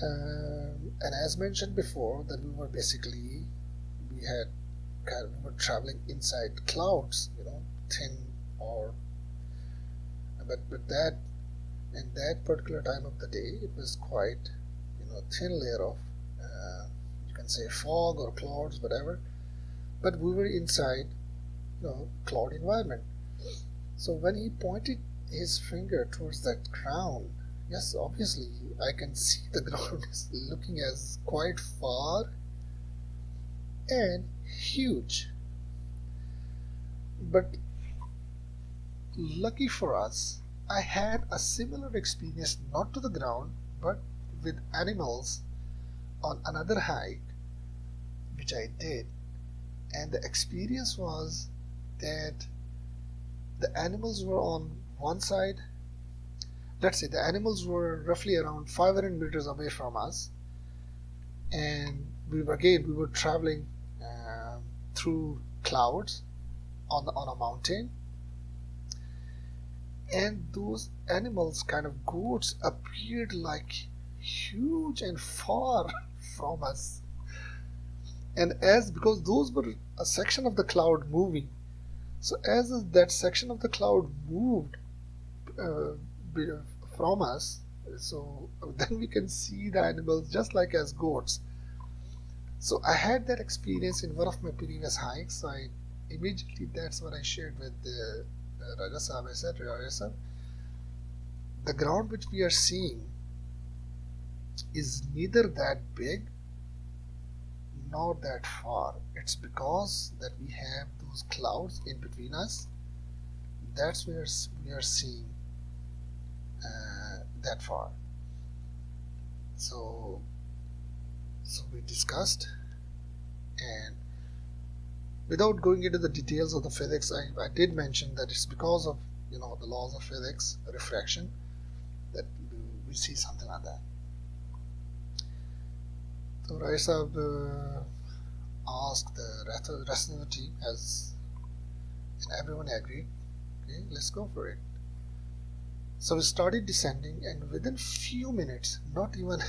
A: and as mentioned before, that we were traveling inside clouds, thin, but that in that particular time of the day, it was quite, thin layer of, you can say fog or clouds, whatever. But we were inside, cloud environment. So when he pointed his finger towards that ground, yes, obviously I can see the ground is looking as quite far and huge. But lucky for us, I had a similar experience, not to the ground, but with animals on another hike, which I did. And the experience was that the animals were on one side. Let's say the animals were roughly around 500 meters away from us, and we were traveling through clouds on a mountain, and those animals, kind of goats, appeared like huge and far from us. And because those were a section of the cloud moving, so as that section of the cloud moved from us, so then we can see the animals just like as goats. So I had that experience in one of my previous hikes. So that's what I shared with Rajasab. I said, Rajasab, the ground which we are seeing is neither that big not that far. It's because that we have those clouds in between us. That's where we are seeing that far. So we discussed, and without going into the details of the physics, I did mention that it's because of the laws of physics, refraction, that we see something like that. So Rai Sahab asked the rest of the team, and everyone agreed. Okay, let's go for it. So we started descending, and within few minutes, not even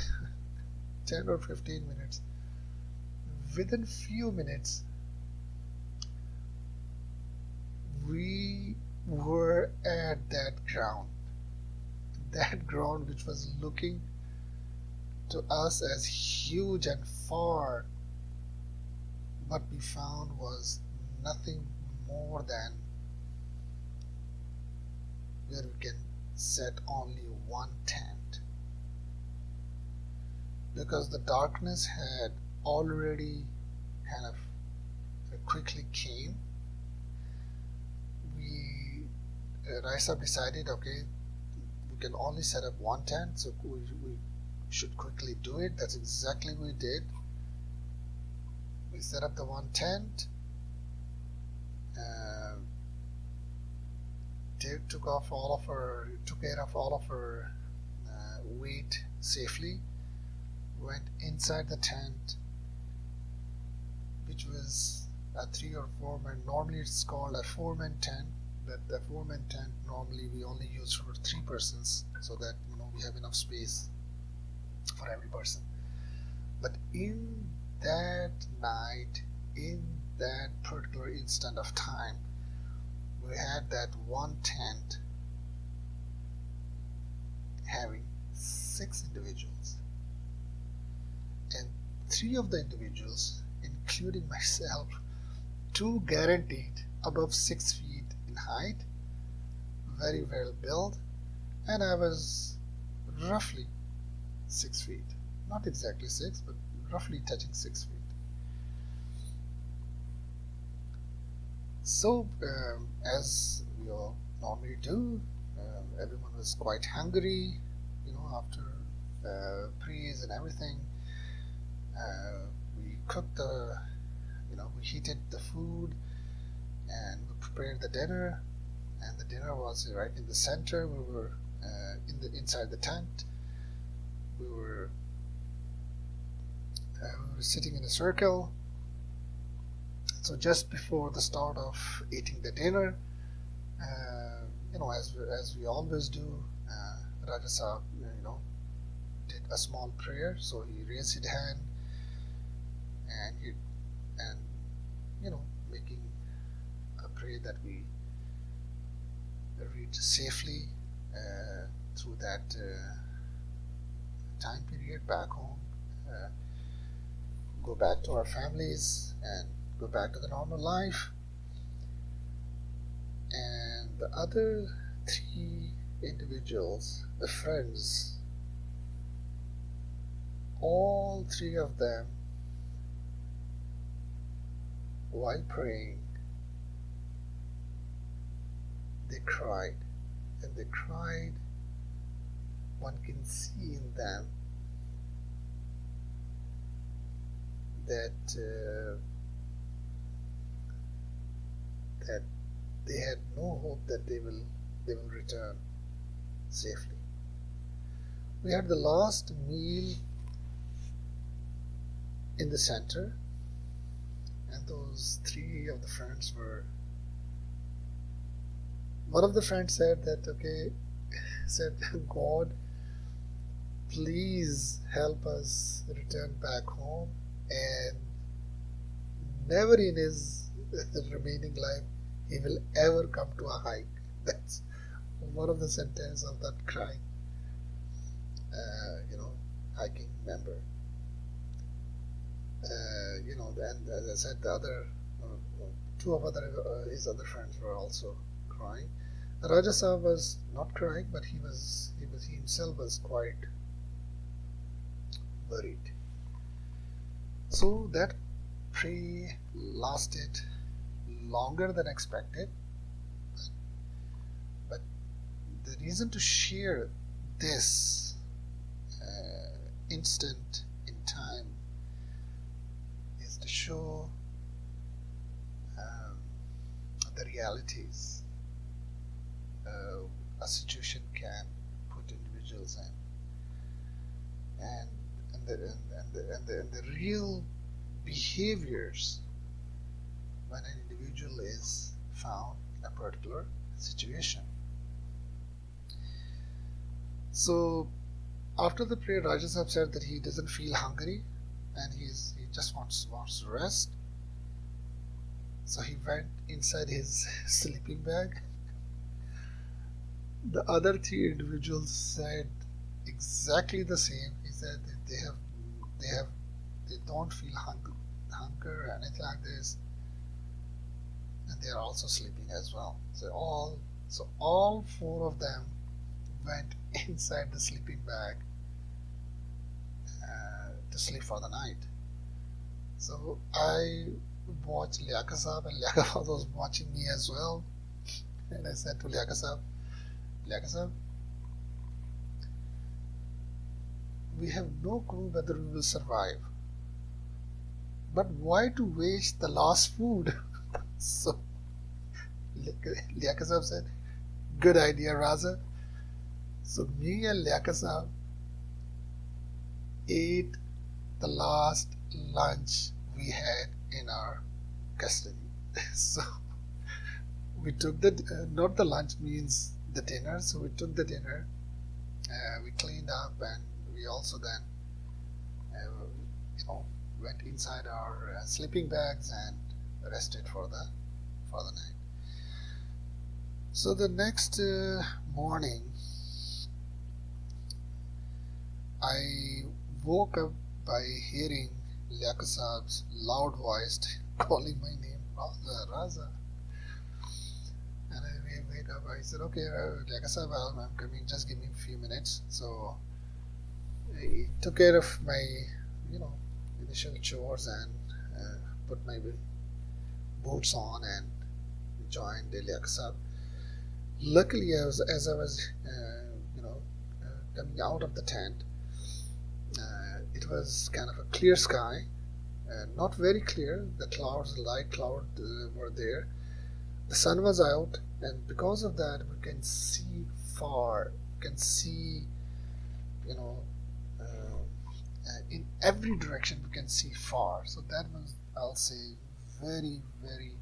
A: 10 or 15 minutes, within few minutes, we were at that ground which was looking to us as huge and far. What we found was nothing more than where we can set only one tent, because the darkness had already kind of quickly came. Raisa decided, okay, we can only set up one tent, so we should quickly do it. That's exactly what we did. We set up the one tent. Took care of all of our weight safely. Went inside the tent, which was a 3 or 4 man. Normally it's called a 4-man tent. That the 4-man tent normally we only use for 3 persons, so that we have enough space for every person. But in that night, in that particular instant of time, we had that one tent having 6 individuals, and 3 of the individuals, including myself, 2 guaranteed above 6 feet in height, very well built, and I was roughly 6 feet, not exactly 6, but roughly touching 6 feet. So as we all normally do, everyone was quite hungry, after praise and everything. We cooked we heated the food, and we prepared the dinner, and the dinner was right in the center. We were inside the tent. We were sitting in a circle. So just before the start of eating the dinner, as we always do, Raja Sahab, did a small prayer. So he raised his hand, and making a prayer that we reach safely through that time period back home, go back to our families, and go back to the normal life. And the other 3 individuals, the friends, all 3 of them, while praying, they cried, and they cried. One can see in them that they had no hope that they will return safely. We had the last meal in the center, and those 3 of the friends were. One of the friends said that, God, please help us return back home, and never in his remaining life he will ever come to a hike. That's one of the sentences of that crying, hiking member. And as I said, the other 2 of his other friends were also crying. Raja Sahab was not crying, but he himself was quite worried. So that prayer lasted longer than expected, but the reason to share this instant in time is to show um, the realities a situation can put individuals in, and the real behaviors when an individual is found in a particular situation. So after the prayer, Raja Sahib said that he doesn't feel hungry and he just wants to rest. So he went inside his sleeping bag. The other three individuals said exactly the same. He said that they don't feel hunger or anything like this, and they are also sleeping as well. So all four of them went inside the sleeping bag to sleep for the night. So I watched Liaka Sahib, and Liaka Sahib was watching me as well. And I said to Liaka Sahib, we have no clue whether we will survive. But why to waste the last food? So Liaka Sahib said, good idea, Raza. So me and Liaka Sahib ate the last lunch we had in our custody. So we took not the lunch means the dinner. So we took the dinner, we cleaned up, and we also then went inside our sleeping bags and rested for the night. So the next morning, I woke up by hearing Liaka Sahib's loud voice calling my name, Raza. And I wake up, I said, okay, Liaka Sahib, I'm coming, just give me a few minutes. So he took care of my, initial chores and put my boots on and joined Liaka Sahib. Luckily, as I was, coming out of the tent, it was kind of a clear sky, not very clear. The light cloud were there. The sun was out, and because of that, we can see far. We can see, in every direction we can see far. So that was, I'll say, very, very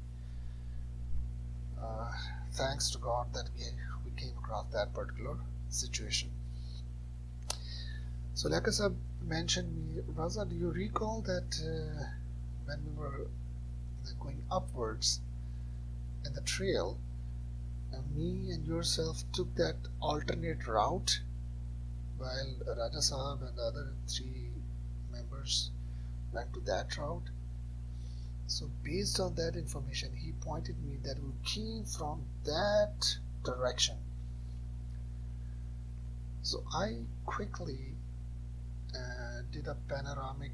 A: thanks to God that we came across that particular situation. So Liaka Sahib mentioned me, Raza, do you recall that when we were going upwards in the trail, me and yourself took that alternate route while Raja Sahib and the other three members went to that route? So based on that information, he pointed me that we came from that direction. So I quickly did a panoramic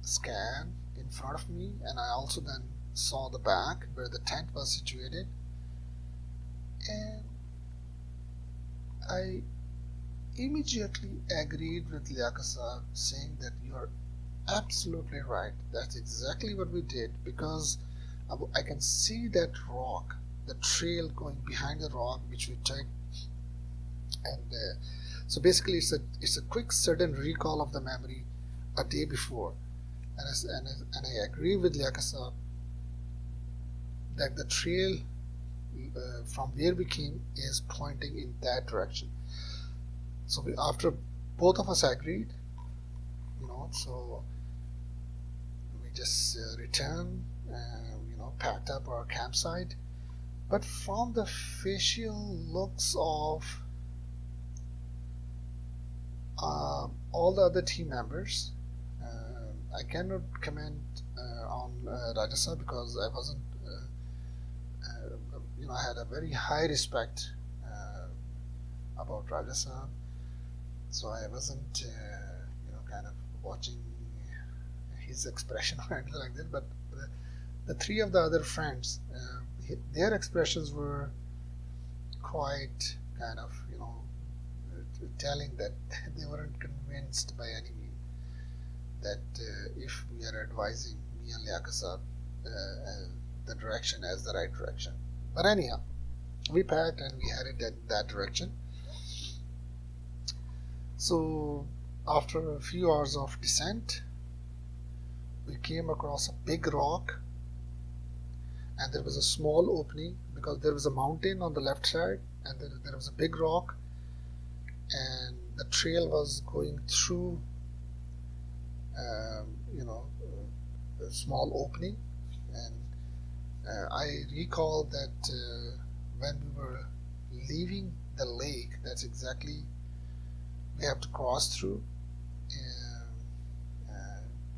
A: scan in front of me, and I also then saw the back where the tent was situated, and I immediately agreed with Liaka Sahib, saying that you are absolutely right. That's exactly what we did, because I can see that rock, the trail going behind the rock which we took, and so basically it's a quick sudden recall of the memory a day before, and I agree with Liaka Sahib that the trail from where we came is pointing in that direction. So after both of us agreed, so we just returned, packed up our campsite. But from the facial looks of all the other team members, I cannot comment on Raja Sahib because I wasn't, I had a very high respect about Raja Sahib, so I wasn't, kind of watching his expression or anything like that, but the three of the other friends, their expressions were quite kind of, telling that they weren't convinced by any means that if we are advising me and Liaqasab the direction as the right direction. But anyhow, we packed and we headed in that direction. So after a few hours of descent, we came across a big rock, and there was a small opening because there was a mountain on the left side, and there was a big rock, and the trail was going through a small opening. And I recall that when we were leaving the lake, that's exactly we have to cross through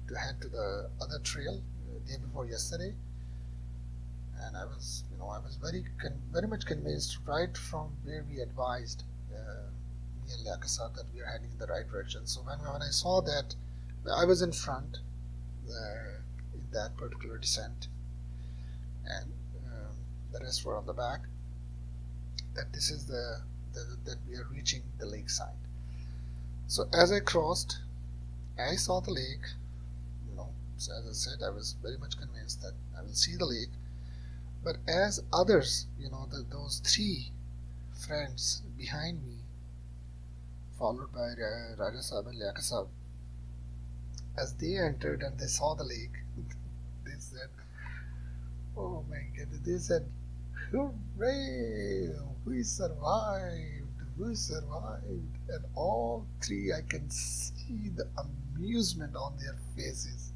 A: to head to the other trail the day before yesterday. And I was very much convinced right from where we advised me and Liaqasab that we are heading in the right direction. So when I saw that, I was in front in that particular descent, and the rest were on the back. That this is that we are reaching the lakeside. So as I crossed, I saw the lake. So as I said, I was very much convinced that I will see the lake. But as others, those three friends behind me, followed by Raja Sahib and Liaqasab, as they entered and they saw the lake, they said, "Oh my goodness!" They said, "Hooray! We survived! We survived!" And all three, I can see the amusement on their faces.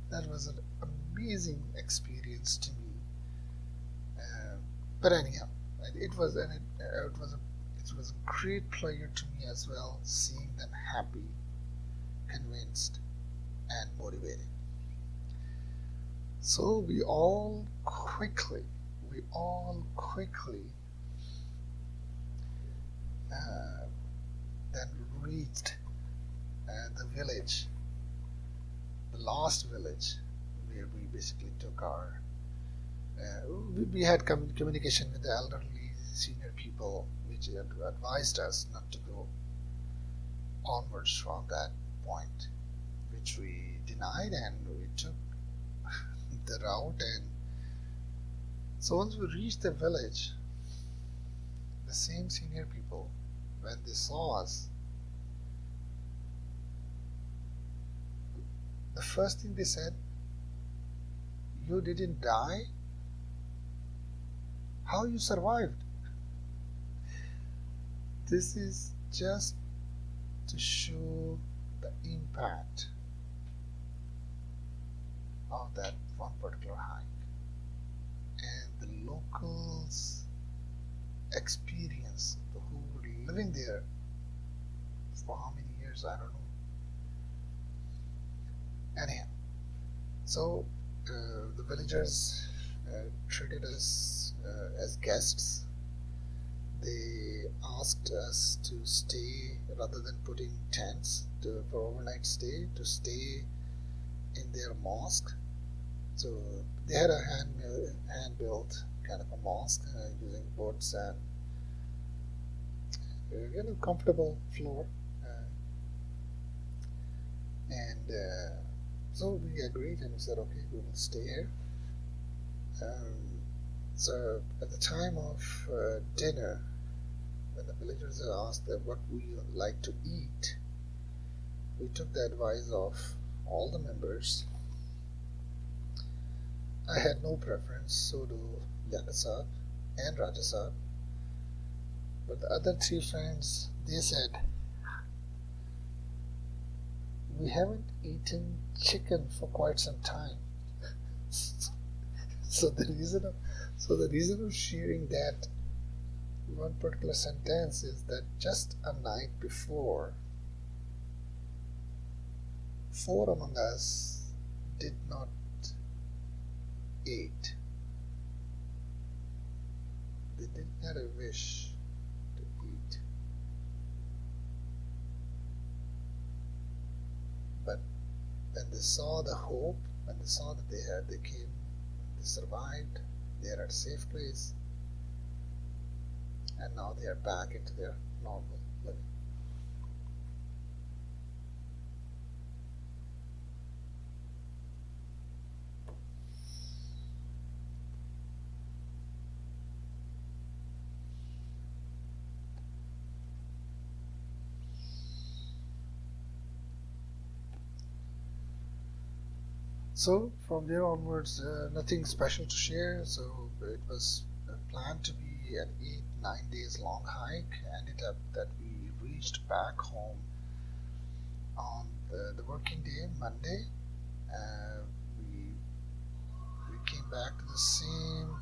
A: That was an amazing experience to me. But anyhow, it was a great pleasure to me as well, seeing them happy, convinced, and motivated. So we all quickly then reached the village, the last village, where we basically took our. We had communication with the elderly senior people, which advised us not to go onwards from that point, which we denied, and we took the route. And so once we reached the village, the same senior people, when they saw us, the first thing they said, "You didn't die? How you survived?" This is just to show the impact of that one particular hike and the locals' experience, who were living there for how many years, I don't know. Anyhow, so the villagers treated us as guests. They asked us to stay, rather than putting tents for overnight stay, to stay in their mosque. So they had a hand-built kind of a mosque using boards and comfortable floor. And so we agreed and we said, okay, we will stay here. So at the time of dinner, when the villagers asked them what we would like to eat, we took the advice of all the members. I had no preference, so do Liaqasab and Rajasab. But the other three friends, they said, "We haven't eaten chicken for quite some time." So the reason of sharing that one particular sentence is that just a night before, 4 among us did not eat. They didn't have a wish to eat. But when they saw the hope, when they saw that they came, they survived, they are at a safe place, and now they are back into their normal living. So from there onwards, nothing special to share. So it was planned to be an 8-9 days long hike. Ended up that we reached back home on the working day, Monday. Uh, we we came back to the same.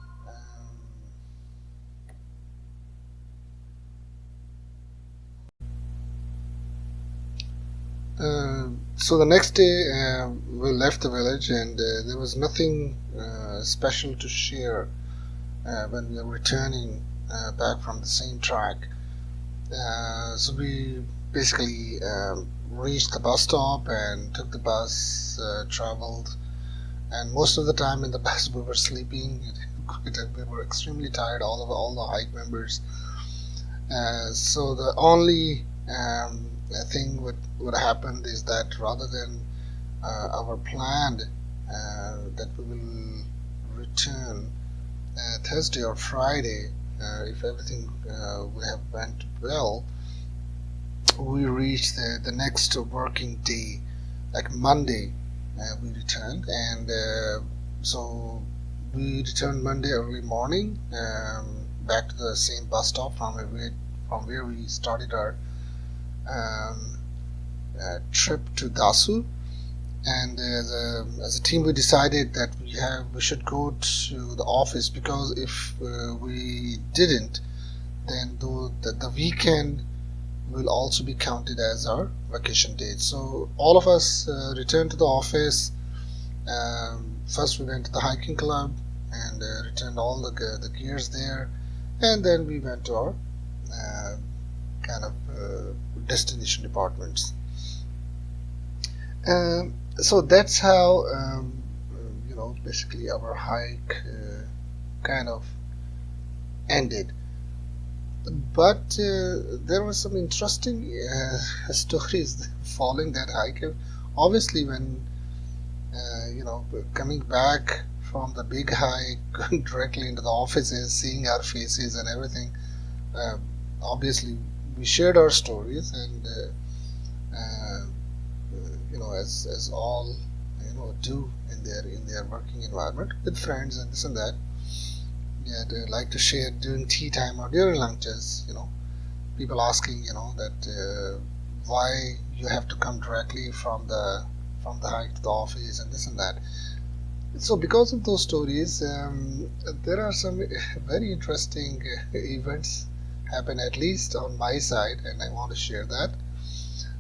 A: So the next day, we left the village, and there was nothing special to share when we were returning back from the same track. So we basically reached the bus stop and took the bus, traveled, and most of the time in the bus we were sleeping. We were extremely tired, all the hike members. So the only thing would happen is that rather than our planned that we will return Thursday or Friday, if everything would have went well, we reached the next working day, like Monday. We returned, and so we returned Monday early morning, back to the same bus stop from where we started our um, trip to Dasu. And as a team, we decided that we should go to the office, because if we didn't, then the weekend will also be counted as our vacation date. So all of us returned to the office. First, we went to the hiking club and returned all the gears there, and then we went to our uh, kind of destination departments. So that's how basically our hike kind of ended. But there were some interesting stories following that hike. Obviously, when coming back from the big hike, going directly into the offices, seeing our faces and everything, uh, obviously we shared our stories, and as all do in their working environment with friends and this and that. Yeah, they like to share during tea time or during lunches. People asking that why you have to come directly from the hike to the office and this and that. So because of those stories, there are some very interesting events happen, at least on my side, and I want to share that.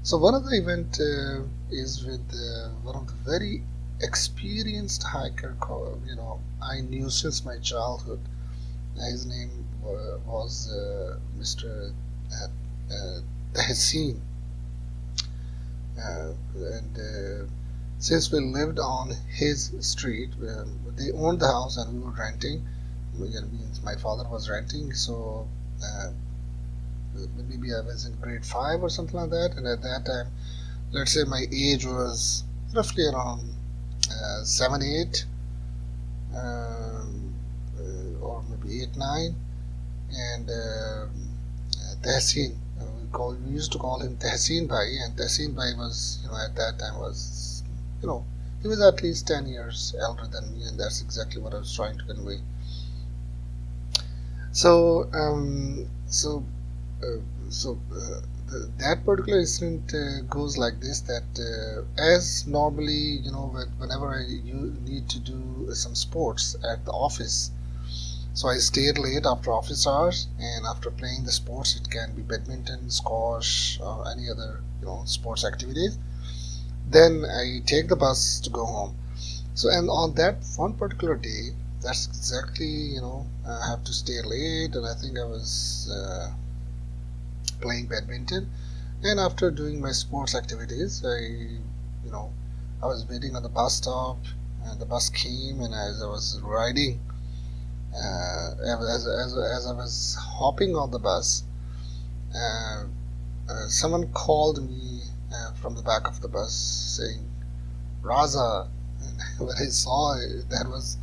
A: So one of the event is with one of the very experienced hiker. I knew since my childhood. His name was Mr. Uh, Tehseen, and since we lived on his street, they owned the house and we were renting. Means my father was renting, so maybe I was in grade 5 or something like that, and at that time, let's say my age was roughly around 7, 8, or maybe 8, 9, and Tehseen. We used to call him Tehseen Bhai, and Tehseen Bhai was, at that time was, he was at least 10 years elder than me, and that's exactly what I was trying to convey. So, uh, that particular incident goes like this: that as normally, whenever you need to do some sports at the office, so I stayed late after office hours, and after playing the sports, it can be badminton, squash, or any other sports activities. Then I take the bus to go home. So, and on that one particular day, that's exactly I have to stay late, and I think I was playing badminton. And after doing my sports activities, I I was waiting on the bus stop, and the bus came, and as I was riding, as I was hopping on the bus, uh, someone called me from the back of the bus saying, Raza. And when I saw it, that was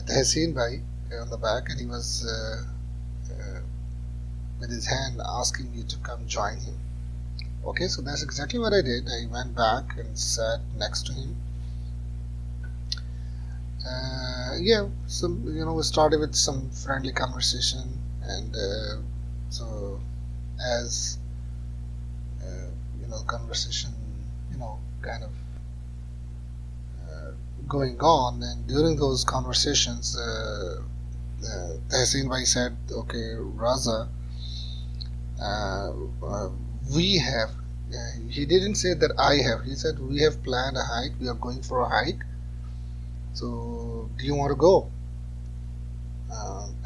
A: Tehseen Bhai on the back, and he was with his hand asking me to come join him. Okay, so that's exactly what I did. I went back and sat next to him. Yeah, so we started with some friendly conversation, and so as conversation, kind of going on, and during those conversations, Tehseen Bhai said, "Okay, Raza, we have." He didn't say that I have. He said we have planned a hike. We are going for a hike. So, do you want to go?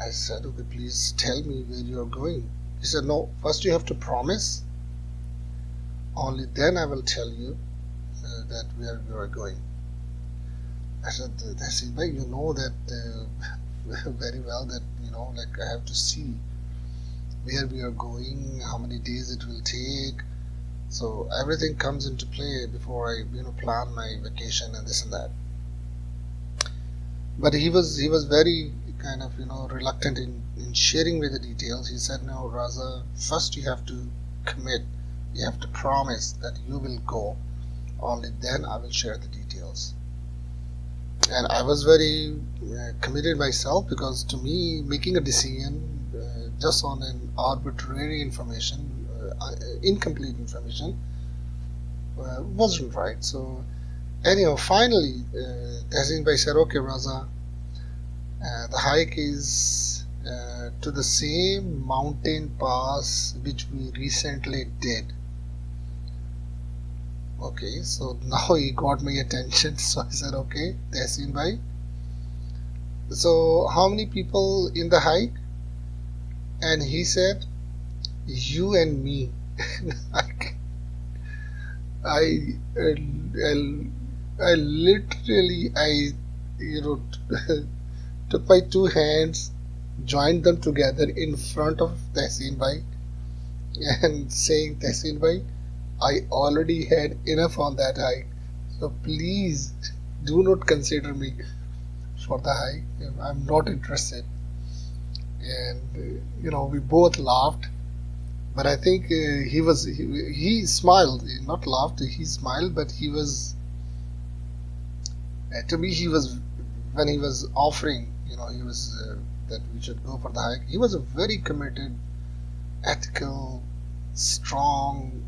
A: I said, okay, please tell me where you are going. He said, no, first you have to promise. Only then I will tell you that where you are going. I said, Tehseen Bhai, you know that very well that, like I have to see where we are going, how many days it will take. So everything comes into play before I, plan my vacation and this and that. But he was very kind of reluctant in sharing with the details. He said, no, Raza, first you have to commit, you have to promise that you will go, only then I will share the details. And I was very committed myself, because to me making a decision just on an arbitrary information, incomplete information, wasn't right. So anyhow, finally, Tehseen Bhai said, okay, Raza, the hike is to the same mountain pass which we recently did. Okay, so now he got my attention. So I said, okay, Tehseen Bhai, so how many people in the hike? And he said, you and me. I literally took my two hands, joined them together in front of Tehseen Bhai, and saying, Tehseen Bhai, I already had enough on that hike, so please do not consider me for the hike. I'm not interested. And we both laughed, but I think he smiled, not laughed, he smiled, but he was, to me, he was, when he was offering, he was that we should go for the hike, he was a very committed, ethical, strong,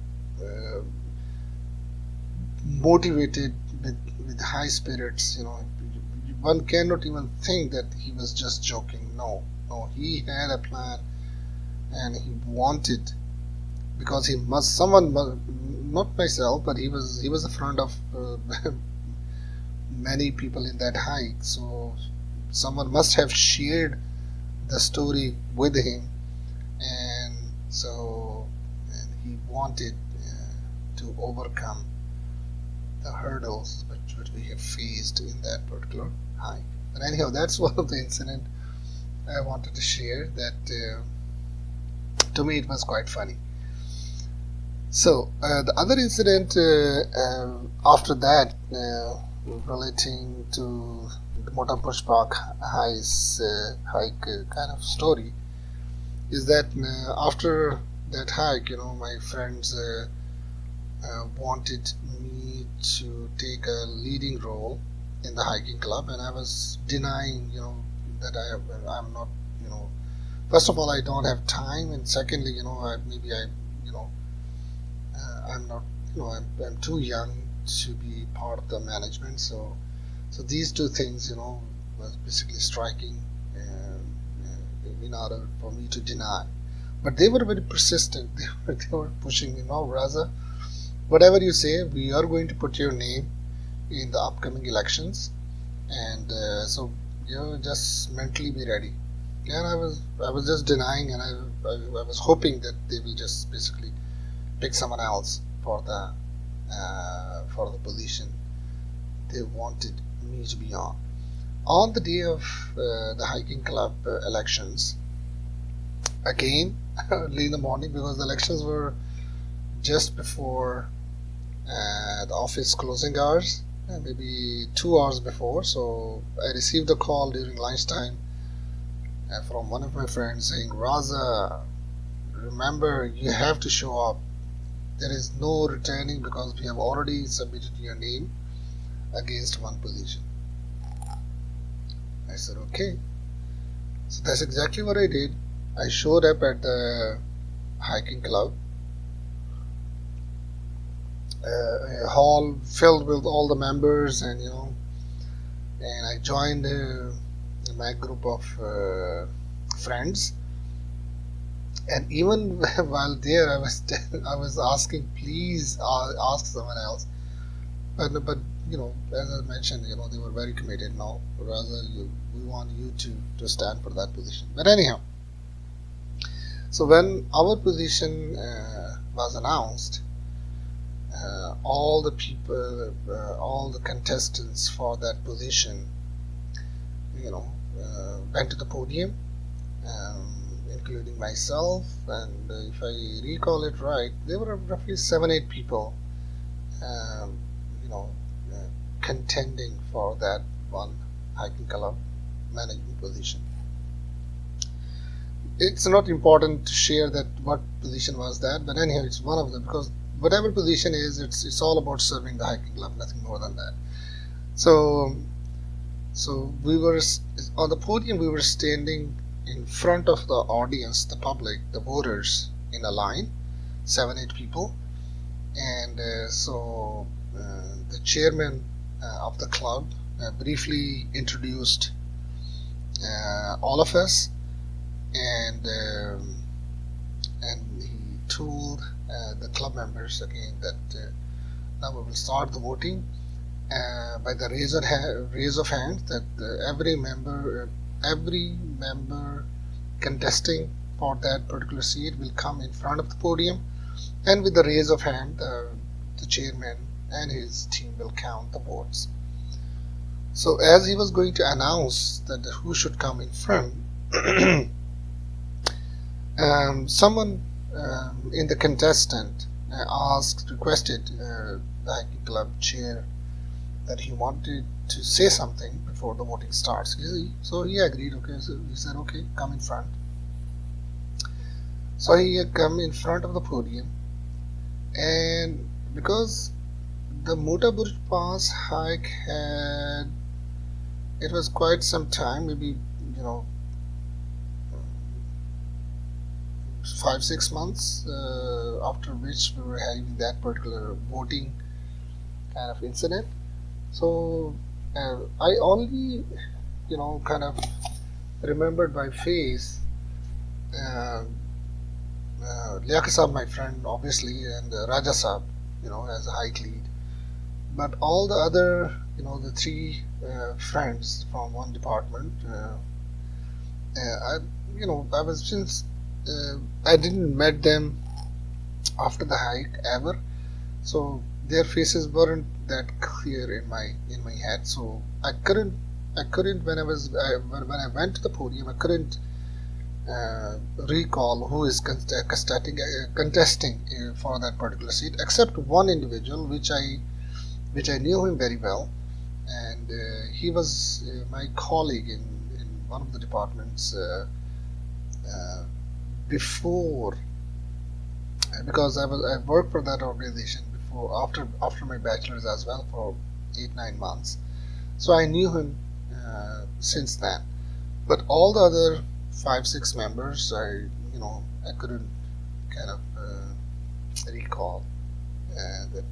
A: motivated, with high spirits. One cannot even think that he was just joking. No, he had a plan, and he wanted, because not myself, but he was a friend of many people in that hike, so someone must have shared the story with him, and he wanted to overcome the hurdles which we have faced in that particular hike. But anyhow, that's one of the incident I wanted to share, that to me it was quite funny. So the other incident after that, relating to the Mota Burj hike kind of story, is that after that hike, my friends wanted me to take a leading role in the hiking club, and I was denying, that I'm not, first of all, I don't have time, and secondly, I'm not, I'm too young to be part of the management. So these two things, was basically striking in order for me to deny. But they were very persistent. They were pushing me. No, Raza, whatever you say, we are going to put your name in the upcoming elections, and so just mentally be ready. And I was just denying, and I was hoping that they will just basically pick someone else for the position. they wanted me to be on. On the day of the hiking club elections, again, early in the morning, because the elections were just before the office closing hours, maybe 2 hours before. So I received a call during lunchtime from one of my friends saying, Raza, remember you have to show up. There is no returning because we have already submitted your name against one position. I said, okay. So that's exactly what I did. I showed up at the hiking club, a hall filled with all the members, and and I joined my group of friends. And even while there, I was asking, please ask someone else. But as I mentioned, they were very committed. No, rather, we want you to stand for that position. But anyhow, so when our position was announced, all the people, all the contestants for that position, went to the podium, including myself. And if I recall it right, there were roughly 7-8 people, um, you know, contending for that one hiking club management position. It's not important to share that what position was that, but anyhow, it's one of them, because whatever position is, it's all about serving the hiking club, nothing more than that. So we were on the podium. We were standing in front of the audience, the public, the voters, in a line, 7-8 people, and the chairman of the club briefly introduced all of us, and he told the club members again that now we will start the voting by the raise of hands, that every member contesting for that particular seat will come in front of the podium, and with the raise of hand, the chairman and his team will count the votes. So as he was going to announce that who should come in front, someone in the contestant requested the hiking club chair that he wanted to say something before the voting starts. So he agreed. Okay, so he said, okay, come in front. So he had come in front of the podium, and because the Mota Burj Pass hike it was quite some time, maybe 5-6 months after which we were having that particular voting kind of incident. So I only kind of remembered by face Liaka Saab, my friend, obviously, and Raja Saab, as a hike lead. But all the other, the three friends from one department, I was since I didn't met them after the hike ever, so their faces weren't that clear in my head. So I couldn't when I went to the podium, I couldn't recall who is contesting for that particular seat, except one individual, which I knew him very well, and he was my colleague in one of the departments before, because I worked for that organization before, after my bachelor's as well, for 8-9 months. So I knew him since then. But all the other 5-6 members, I couldn't kind of recall that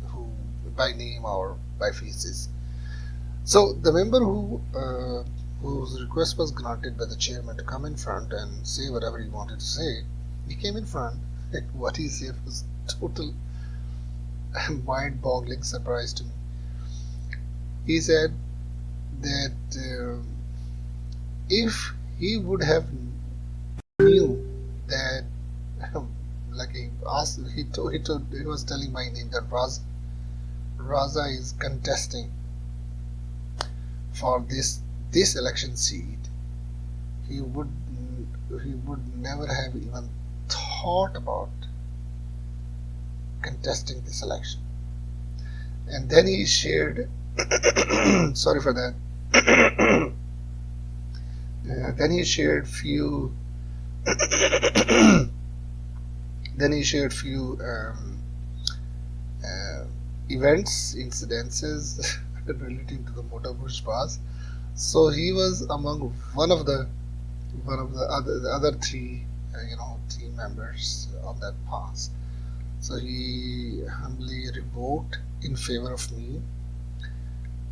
A: who by name or by faces. So the member whose request was granted by the chairman to come in front and say whatever he wanted to say, he came in front. What he said was total mind-boggling surprise to me. He said that if he would have knew that, like he was telling my name, that Raza is contesting for this election seat, he would never have even thought about contesting this election. And then he shared sorry for that. Then he shared few then he shared few events, incidences relating to the Mota Burj Pass. So he was among one of the other three team members on that pass. So he humbly revoked in favor of me.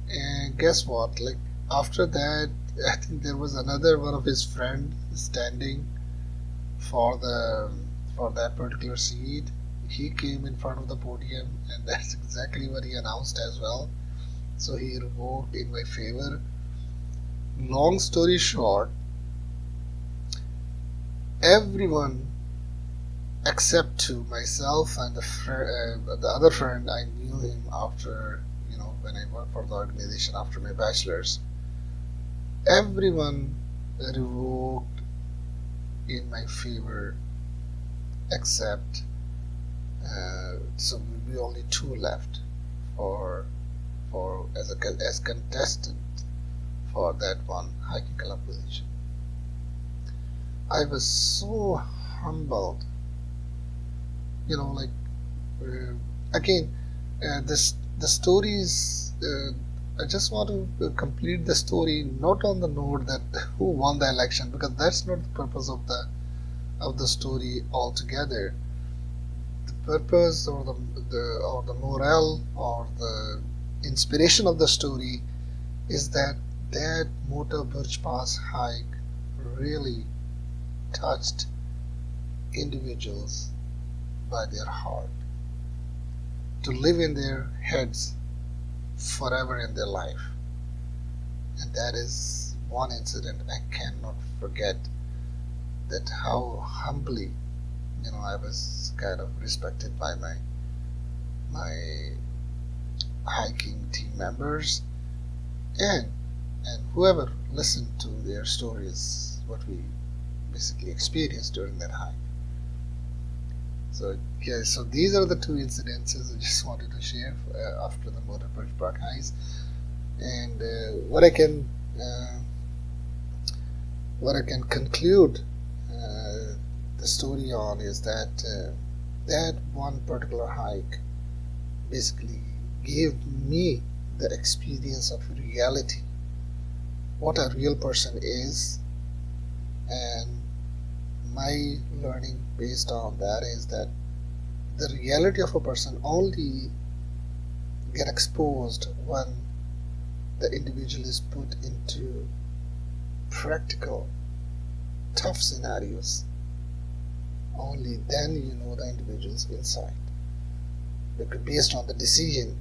A: And guess what? Like after that, I think there was another one of his friend standing for that particular seat. He came in front of the podium, and that's exactly what he announced as well. So he revoked in my favor. Long story short, everyone except to myself and the other friend, I knew him after, when I worked for the organization after my bachelor's. Everyone revoked in my favor except so we only two left for as contestant for that one hiking club position. I was so humbled, again, the stories. I just want to complete the story not on the note that who won the election, because that's not the purpose of the story altogether. The purpose or the morale or the inspiration of the story is that Mota Burj Pass hike really touched individuals by their heart, to live in their heads forever in their life. And that is one incident I cannot forget, that how humbly I was kind of respected by my hiking team members and whoever listened to their stories, what we basically experienced during that hike. So yeah, so these are the two incidences I just wanted to share after the Mota Burj Park hikes. And what I can conclude the story on is that that one particular hike basically gave me the experience of reality, what a real person is. And my learning based on that is that the reality of a person only get exposed when the individual is put into practical, tough scenarios. Only then you know the individual's inside. Because based on the decision,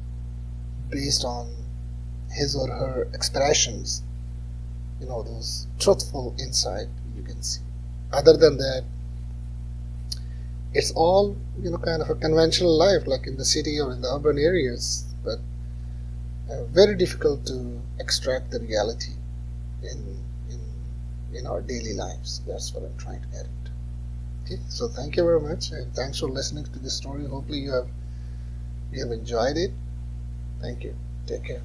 A: based on his or her expressions, those truthful insight you can see. Other than that, it's all kind of a conventional life, like in the city or in the urban areas, but very difficult to extract the reality in our daily lives. That's what I'm trying to get into. Okay, so thank you very much, and thanks for listening to this story. Hopefully you have enjoyed it. Thank you. Take care.